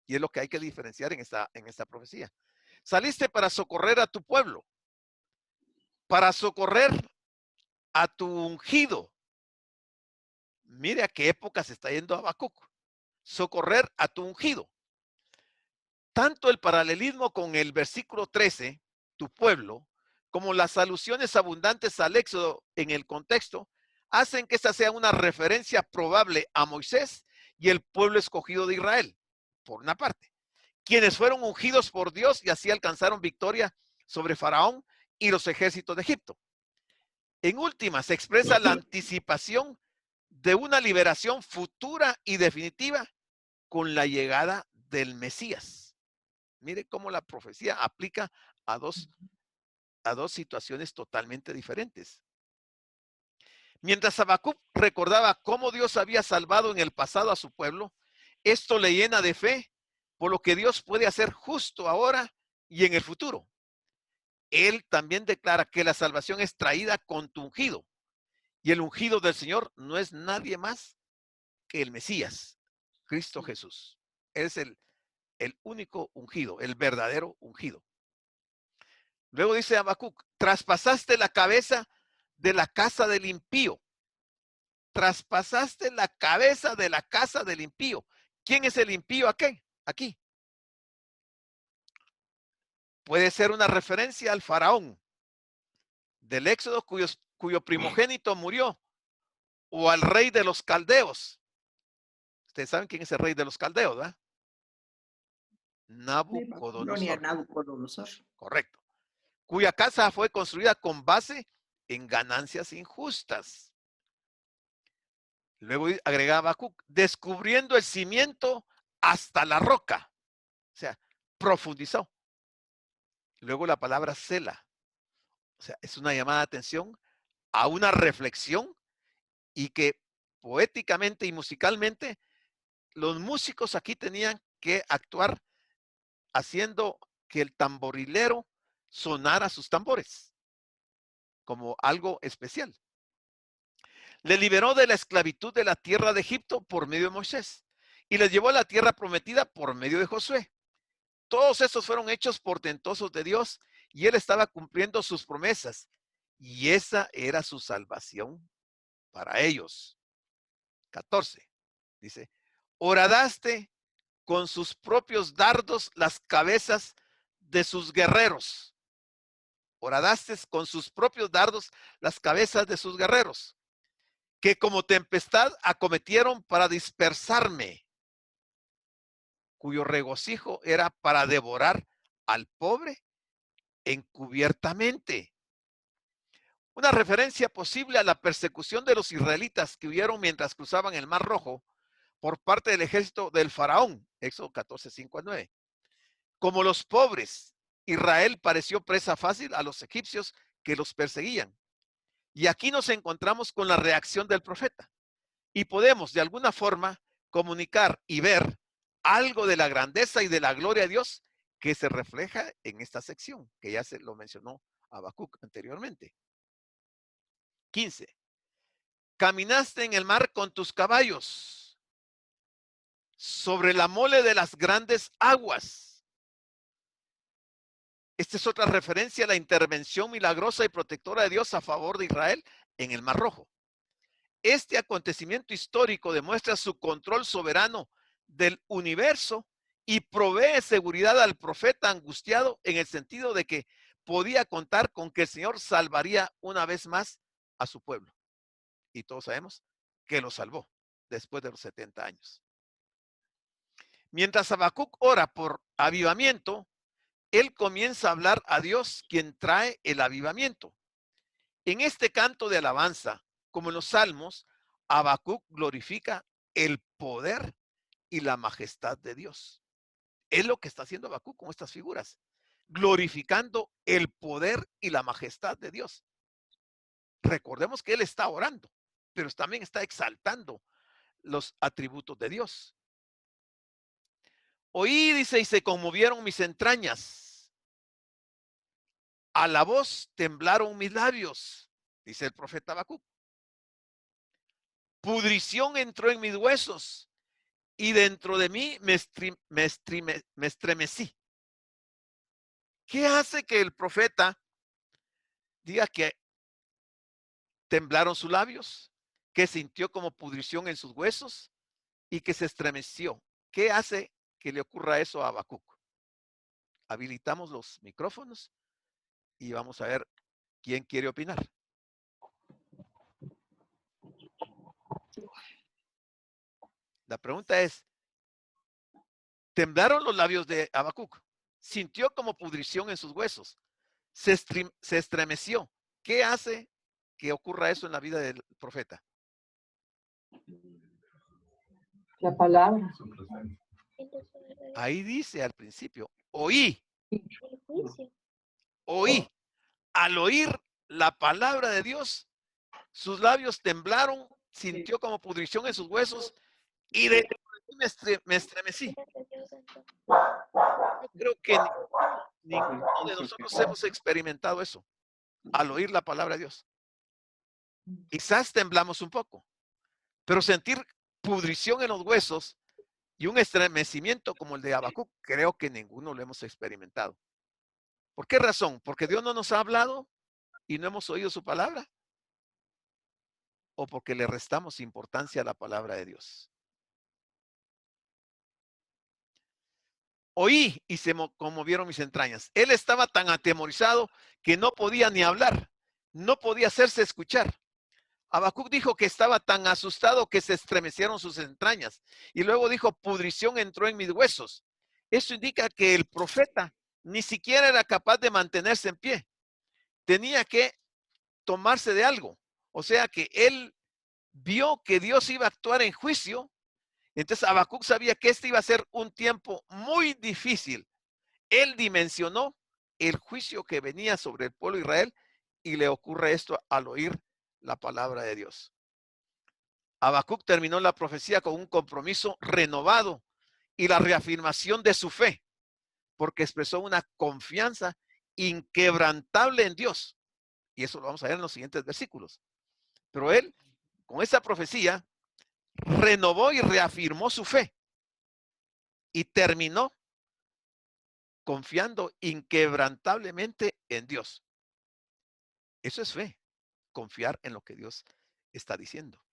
Y es lo que hay que diferenciar en esta profecía. Saliste para socorrer a tu pueblo, para socorrer a tu ungido. Mire a qué época se está yendo Habacuc. Socorrer a tu ungido. Tanto el paralelismo con el versículo 13, tu pueblo, como las alusiones abundantes al Éxodo en el contexto, hacen que esta sea una referencia probable a Moisés y el pueblo escogido de Israel, por una parte, quienes fueron ungidos por Dios y así alcanzaron victoria sobre Faraón y los ejércitos de Egipto. En última, se expresa la anticipación de una liberación futura y definitiva con la llegada del Mesías. Mire cómo la profecía aplica a dos situaciones totalmente diferentes. Mientras Habacuc recordaba cómo Dios había salvado en el pasado a su pueblo, esto le llena de fe por lo que Dios puede hacer justo ahora y en el futuro. Él también declara que la salvación es traída con tu ungido, y el ungido del Señor no es nadie más que el Mesías, Cristo Jesús. Es el único ungido, el verdadero ungido. Luego dice Habacuc, traspasaste la cabeza de la casa del impío. Traspasaste la cabeza de la casa del impío. ¿Quién es el impío aquí? Puede ser una referencia al faraón del Éxodo cuyo primogénito murió, o al rey de los caldeos, Ustedes saben quién es el rey de los caldeos, ¿verdad? Nabucodonosor. Correcto. Cuya casa fue construida con base en ganancias injustas. Luego agregaba Habacuc, descubriendo el cimiento hasta la roca. O sea, profundizó. Luego la palabra Sela. O sea, es una llamada de atención a una reflexión y que poéticamente y musicalmente los músicos aquí tenían que actuar haciendo que el tamborilero sonara sus tambores como algo especial. Le liberó de la esclavitud de la tierra de Egipto por medio de Moisés y les llevó a la tierra prometida por medio de Josué. Todos estos fueron hechos portentosos de Dios y él estaba cumpliendo sus promesas y esa era su salvación para ellos. 14. Dice, horadaste con sus propios dardos las cabezas de sus guerreros. Horadaste con sus propios dardos las cabezas de sus guerreros, que como tempestad acometieron para dispersarme, cuyo regocijo era para devorar al pobre encubiertamente. Una referencia posible a la persecución de los israelitas que huyeron mientras cruzaban el Mar Rojo por parte del ejército del faraón, Éxodo 14, 5 a 9. Como los pobres, Israel pareció presa fácil a los egipcios que los perseguían. Y aquí nos encontramos con la reacción del profeta. Y podemos de alguna forma comunicar y ver algo de la grandeza y de la gloria de Dios que se refleja en esta sección, que ya se lo mencionó Habacuc anteriormente. 15. Caminaste en el mar con tus caballos, sobre la mole de las grandes aguas. Esta es otra referencia a la intervención milagrosa y protectora de Dios a favor de Israel en el Mar Rojo. Este acontecimiento histórico demuestra su control soberano del universo y provee seguridad al profeta angustiado en el sentido de que podía contar con que el Señor salvaría una vez más a su pueblo. Y todos sabemos que lo salvó después de los 70 años. Mientras Habacuc ora por avivamiento, él comienza a hablar a Dios, quien trae el avivamiento. En este canto de alabanza, como en los salmos, Habacuc glorifica el poder y la majestad de Dios. Es lo que está haciendo Habacuc con estas figuras, glorificando el poder y la majestad de Dios. Recordemos que él está orando, pero también está exaltando los atributos de Dios. Oí, dice, y se conmovieron mis entrañas. A la voz temblaron mis labios, dice el profeta Habacuc. Pudrición entró en mis huesos y dentro de mí me estremecí. ¿Qué hace que el profeta diga que temblaron sus labios, que sintió como pudrición en sus huesos y que se estremeció? ¿Qué hace que le ocurra eso a Habacuc? Habilitamos los micrófonos y vamos a ver quién quiere opinar. La pregunta es, ¿temblaron los labios de Habacuc? Sintió como pudrición en sus huesos. Se estremeció. ¿Qué hace que ocurra eso en la vida del profeta? La palabra. Ahí dice al principio, oí. Oí. Al oír la palabra de Dios, sus labios temblaron, sintió como pudrición en sus huesos y me estremecí. Creo que ninguno de nosotros hemos experimentado eso al oír la palabra de Dios. Quizás temblamos un poco, pero sentir pudrición en los huesos y un estremecimiento como el de Habacuc, creo que ninguno lo hemos experimentado. ¿Por qué razón? ¿Porque Dios no nos ha hablado y no hemos oído su palabra? ¿O porque le restamos importancia a la palabra de Dios? Oí y se conmovieron mis entrañas. Él estaba tan atemorizado que no podía ni hablar, no podía hacerse escuchar. Habacuc dijo que estaba tan asustado que se estremecieron sus entrañas. Y luego dijo, pudrición entró en mis huesos. Eso indica que el profeta ni siquiera era capaz de mantenerse en pie. Tenía que tomarse de algo. O sea que él vio que Dios iba a actuar en juicio. Entonces Habacuc sabía que este iba a ser un tiempo muy difícil. Él dimensionó el juicio que venía sobre el pueblo de Israel y le ocurre esto al oír la palabra de Dios. Habacuc terminó la profecía con un compromiso renovado y la reafirmación de su fe, porque expresó una confianza inquebrantable en Dios. Y eso lo vamos a ver en los siguientes versículos. Pero él, con esa profecía, renovó y reafirmó su fe y terminó confiando inquebrantablemente en Dios. Eso es fe, confiar en lo que Dios está diciendo,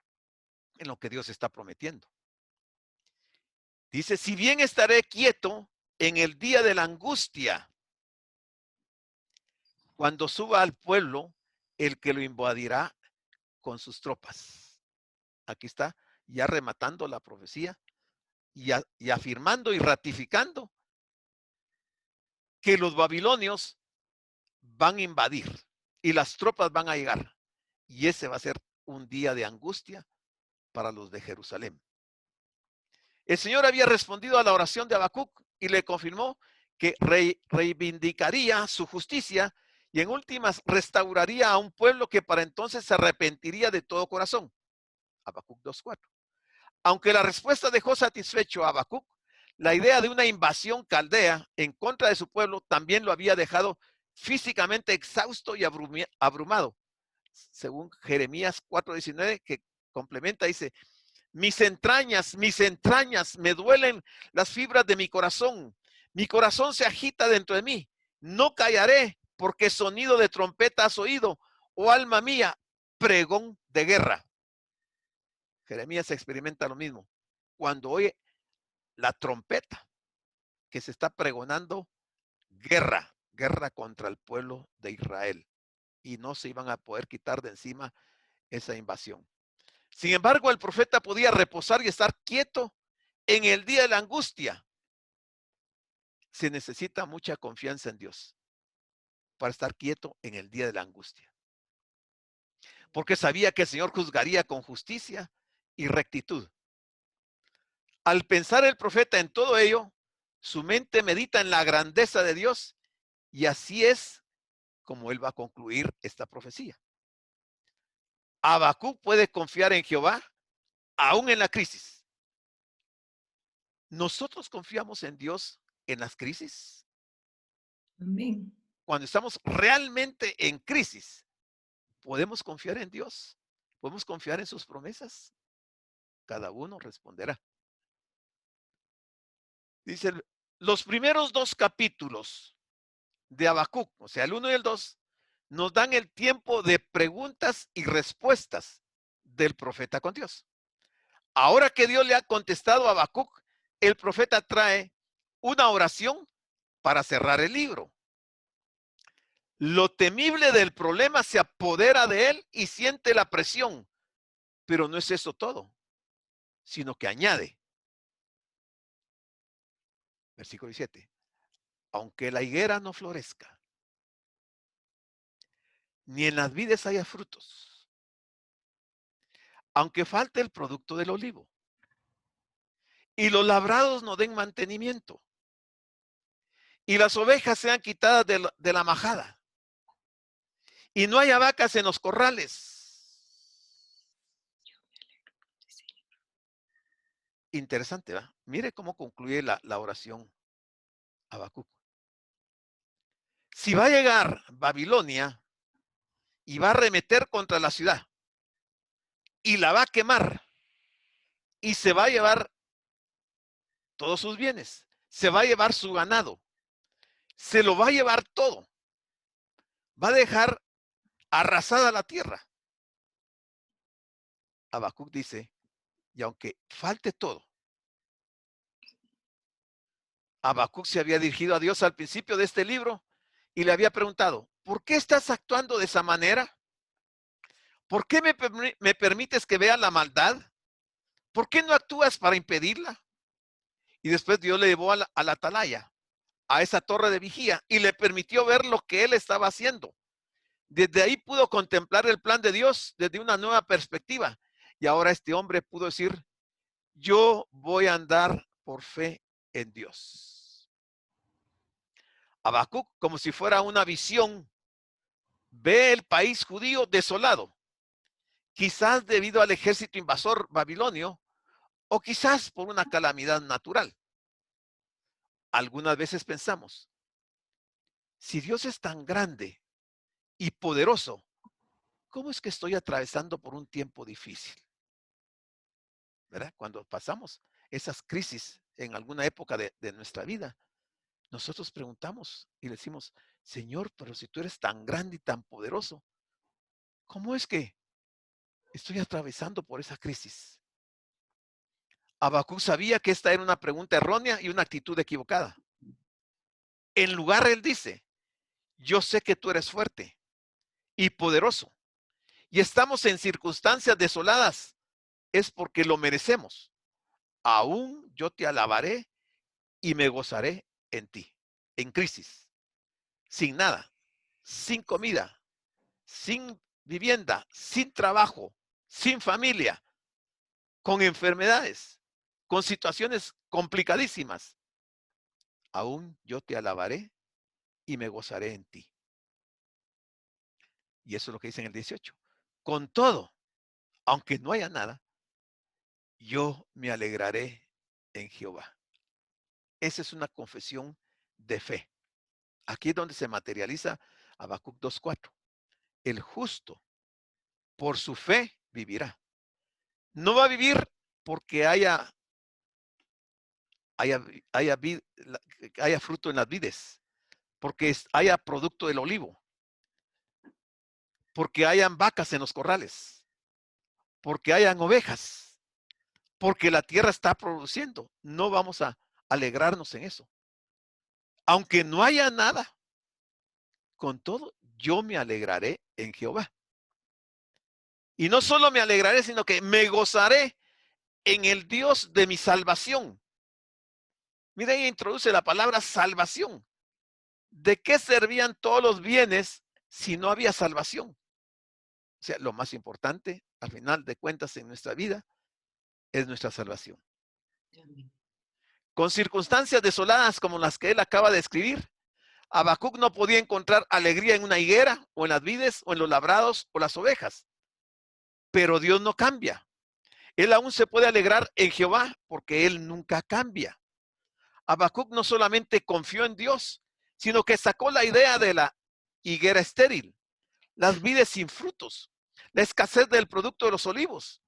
en lo que Dios está prometiendo. Dice, si bien estaré quieto en el día de la angustia, cuando suba al pueblo el que lo invadirá con sus tropas. Aquí está, ya rematando la profecía y afirmando y ratificando que los babilonios van a invadir y las tropas van a llegar. Y ese va a ser un día de angustia para los de Jerusalén. El Señor había respondido a la oración de Habacuc y le confirmó que reivindicaría su justicia y en últimas restauraría a un pueblo que para entonces se arrepentiría de todo corazón. Habacuc 2:4. Aunque la respuesta dejó satisfecho a Habacuc, la idea de una invasión caldea en contra de su pueblo también lo había dejado físicamente exhausto y abrumado. Según Jeremías 4:19, que complementa, dice, mis entrañas, me duelen las fibras de mi corazón se agita dentro de mí, no callaré porque sonido de trompeta has oído, oh alma mía, pregón de guerra. Jeremías experimenta lo mismo, cuando oye la trompeta que se está pregonando guerra contra el pueblo de Israel, y no se iban a poder quitar de encima esa invasión. Sin embargo, el profeta podía reposar y estar quieto en el día de la angustia. Se necesita mucha confianza en Dios para estar quieto en el día de la angustia. Porque sabía que el Señor juzgaría con justicia y rectitud. Al pensar el profeta en todo ello, su mente medita en la grandeza de Dios y así es como él va a concluir esta profecía. Habacuc puede confiar en Jehová aún en la crisis. ¿Nosotros confiamos en Dios en las crisis? Amén. Cuando estamos realmente en crisis, ¿podemos confiar en Dios? ¿Podemos confiar en sus promesas? Cada uno responderá. Dice, los primeros 2 capítulos de Habacuc, o sea, el 1 y el 2, nos dan el tiempo de preguntas y respuestas del profeta con Dios. Ahora que Dios le ha contestado a Habacuc, el profeta trae una oración para cerrar el libro. Lo temible del problema se apodera de él y siente la presión, pero no es eso todo, sino que añade, versículo 17, aunque la higuera no florezca, ni en las vides haya frutos, aunque falte el producto del olivo, y los labrados no den mantenimiento, y las ovejas sean quitadas de la majada, y no haya vacas en los corrales. Interesante, ¿verdad? Mire cómo concluye la oración Habacuc. Si va a llegar Babilonia y va a arremeter contra la ciudad y la va a quemar y se va a llevar todos sus bienes, se va a llevar su ganado, se lo va a llevar todo, va a dejar arrasada la tierra. Habacuc dice, y aunque falte todo, Habacuc se había dirigido a Dios al principio de este libro y le había preguntado, ¿por qué estás actuando de esa manera? ¿Por qué me permites que vea la maldad? ¿Por qué no actúas para impedirla? Y después Dios le llevó a la atalaya, a esa torre de vigía, y le permitió ver lo que él estaba haciendo. Desde ahí pudo contemplar el plan de Dios desde una nueva perspectiva. Y ahora este hombre pudo decir, yo voy a andar por fe en Dios. Habacuc, como si fuera una visión, ve el país judío desolado, quizás debido al ejército invasor babilonio, o quizás por una calamidad natural. Algunas veces pensamos, si Dios es tan grande y poderoso, ¿cómo es que estoy atravesando por un tiempo difícil? ¿Verdad? Cuando pasamos esas crisis en alguna época de nuestra vida, nosotros preguntamos y decimos, Señor, pero si tú eres tan grande y tan poderoso, ¿cómo es que estoy atravesando por esa crisis? Habacuc sabía que esta era una pregunta errónea y una actitud equivocada. En lugar, él dice, yo sé que tú eres fuerte y poderoso y estamos en circunstancias desoladas, es porque lo merecemos. Aún yo te alabaré y me gozaré en ti. En crisis, sin nada, sin comida, sin vivienda, sin trabajo, sin familia, con enfermedades, con situaciones complicadísimas. Aún yo te alabaré y me gozaré en ti. Y eso es lo que dice en el 18. Con todo, aunque no haya nada, yo me alegraré en Jehová. Esa es una confesión de fe. Aquí es donde se materializa Habacuc 2:4. El justo por su fe vivirá. No va a vivir porque haya fruto en las vides, porque haya producto del olivo, porque hayan vacas en los corrales, porque hayan ovejas, porque la tierra está produciendo. No vamos a alegrarnos en eso. Aunque no haya nada, con todo, yo me alegraré en Jehová. Y no solo me alegraré, sino que me gozaré en el Dios de mi salvación. Mira, ahí introduce la palabra salvación. ¿De qué servían todos los bienes si no había salvación? O sea, lo más importante, al final de cuentas, en nuestra vida, es nuestra salvación. Con circunstancias desoladas como las que él acaba de escribir, Habacuc no podía encontrar alegría en una higuera, o en las vides, o en los labrados, o las ovejas. Pero Dios no cambia. Él aún se puede alegrar en Jehová, porque él nunca cambia. Habacuc no solamente confió en Dios, sino que sacó la idea de la higuera estéril, las vides sin frutos, la escasez del producto de los olivos,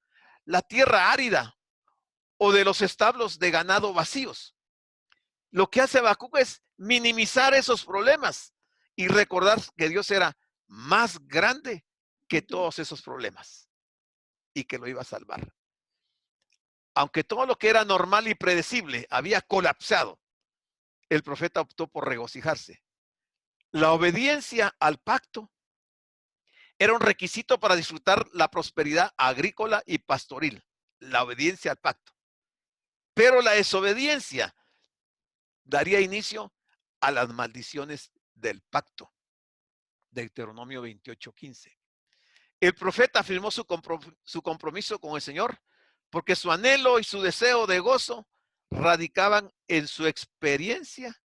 la tierra árida o de los establos de ganado vacíos. Lo que hace Habacuc es minimizar esos problemas y recordar que Dios era más grande que todos esos problemas y que lo iba a salvar. Aunque todo lo que era normal y predecible había colapsado, el profeta optó por regocijarse. La obediencia al pacto era un requisito para disfrutar la prosperidad agrícola y pastoril. La obediencia al pacto. Pero la desobediencia daría inicio a las maldiciones del pacto. Deuteronomio 28:15. El profeta afirmó su compromiso con el Señor porque su anhelo y su deseo de gozo radicaban en su experiencia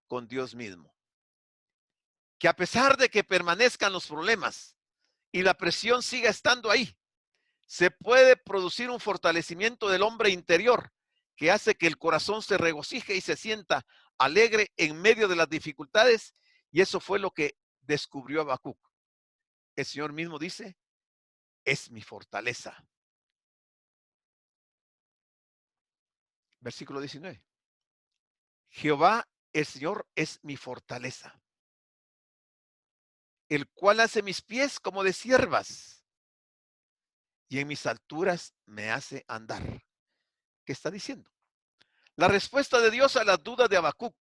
con Dios mismo. Que a pesar de que permanezcan los problemas y la presión siga estando ahí, se puede producir un fortalecimiento del hombre interior que hace que el corazón se regocije y se sienta alegre en medio de las dificultades, y eso fue lo que descubrió Habacuc. El Señor mismo dice, es mi fortaleza. Versículo 19. Jehová, el Señor, es mi fortaleza, el cual hace mis pies como de ciervas y en mis alturas me hace andar. ¿Qué está diciendo? La respuesta de Dios a las dudas de Habacuc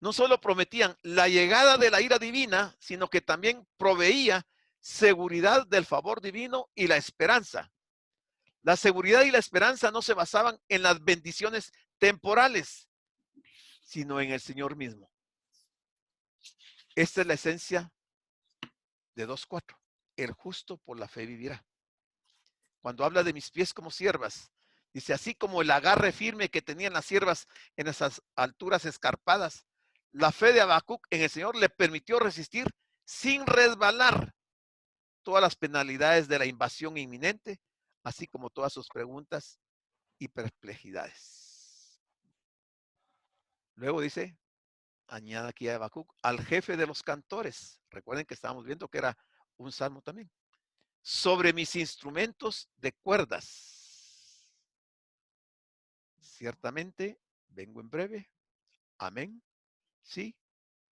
no solo prometían la llegada de la ira divina, sino que también proveía seguridad del favor divino y la esperanza. La seguridad y la esperanza no se basaban en las bendiciones temporales, sino en el Señor mismo. Esta es la esencia de 2:4. El justo por la fe vivirá. Cuando habla de mis pies como siervas, dice, así como el agarre firme que tenían las siervas en esas alturas escarpadas, la fe de Habacuc en el Señor le permitió resistir sin resbalar todas las penalidades de la invasión inminente, así como todas sus preguntas y perplejidades. Luego dice, añade aquí a Habacuc, al jefe de los cantores. Recuerden que estábamos viendo que era un salmo también. Sobre mis instrumentos de cuerdas. Ciertamente, vengo en breve. Amén. Sí,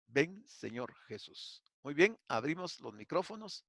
ven, Señor Jesús. Muy bien, abrimos los micrófonos.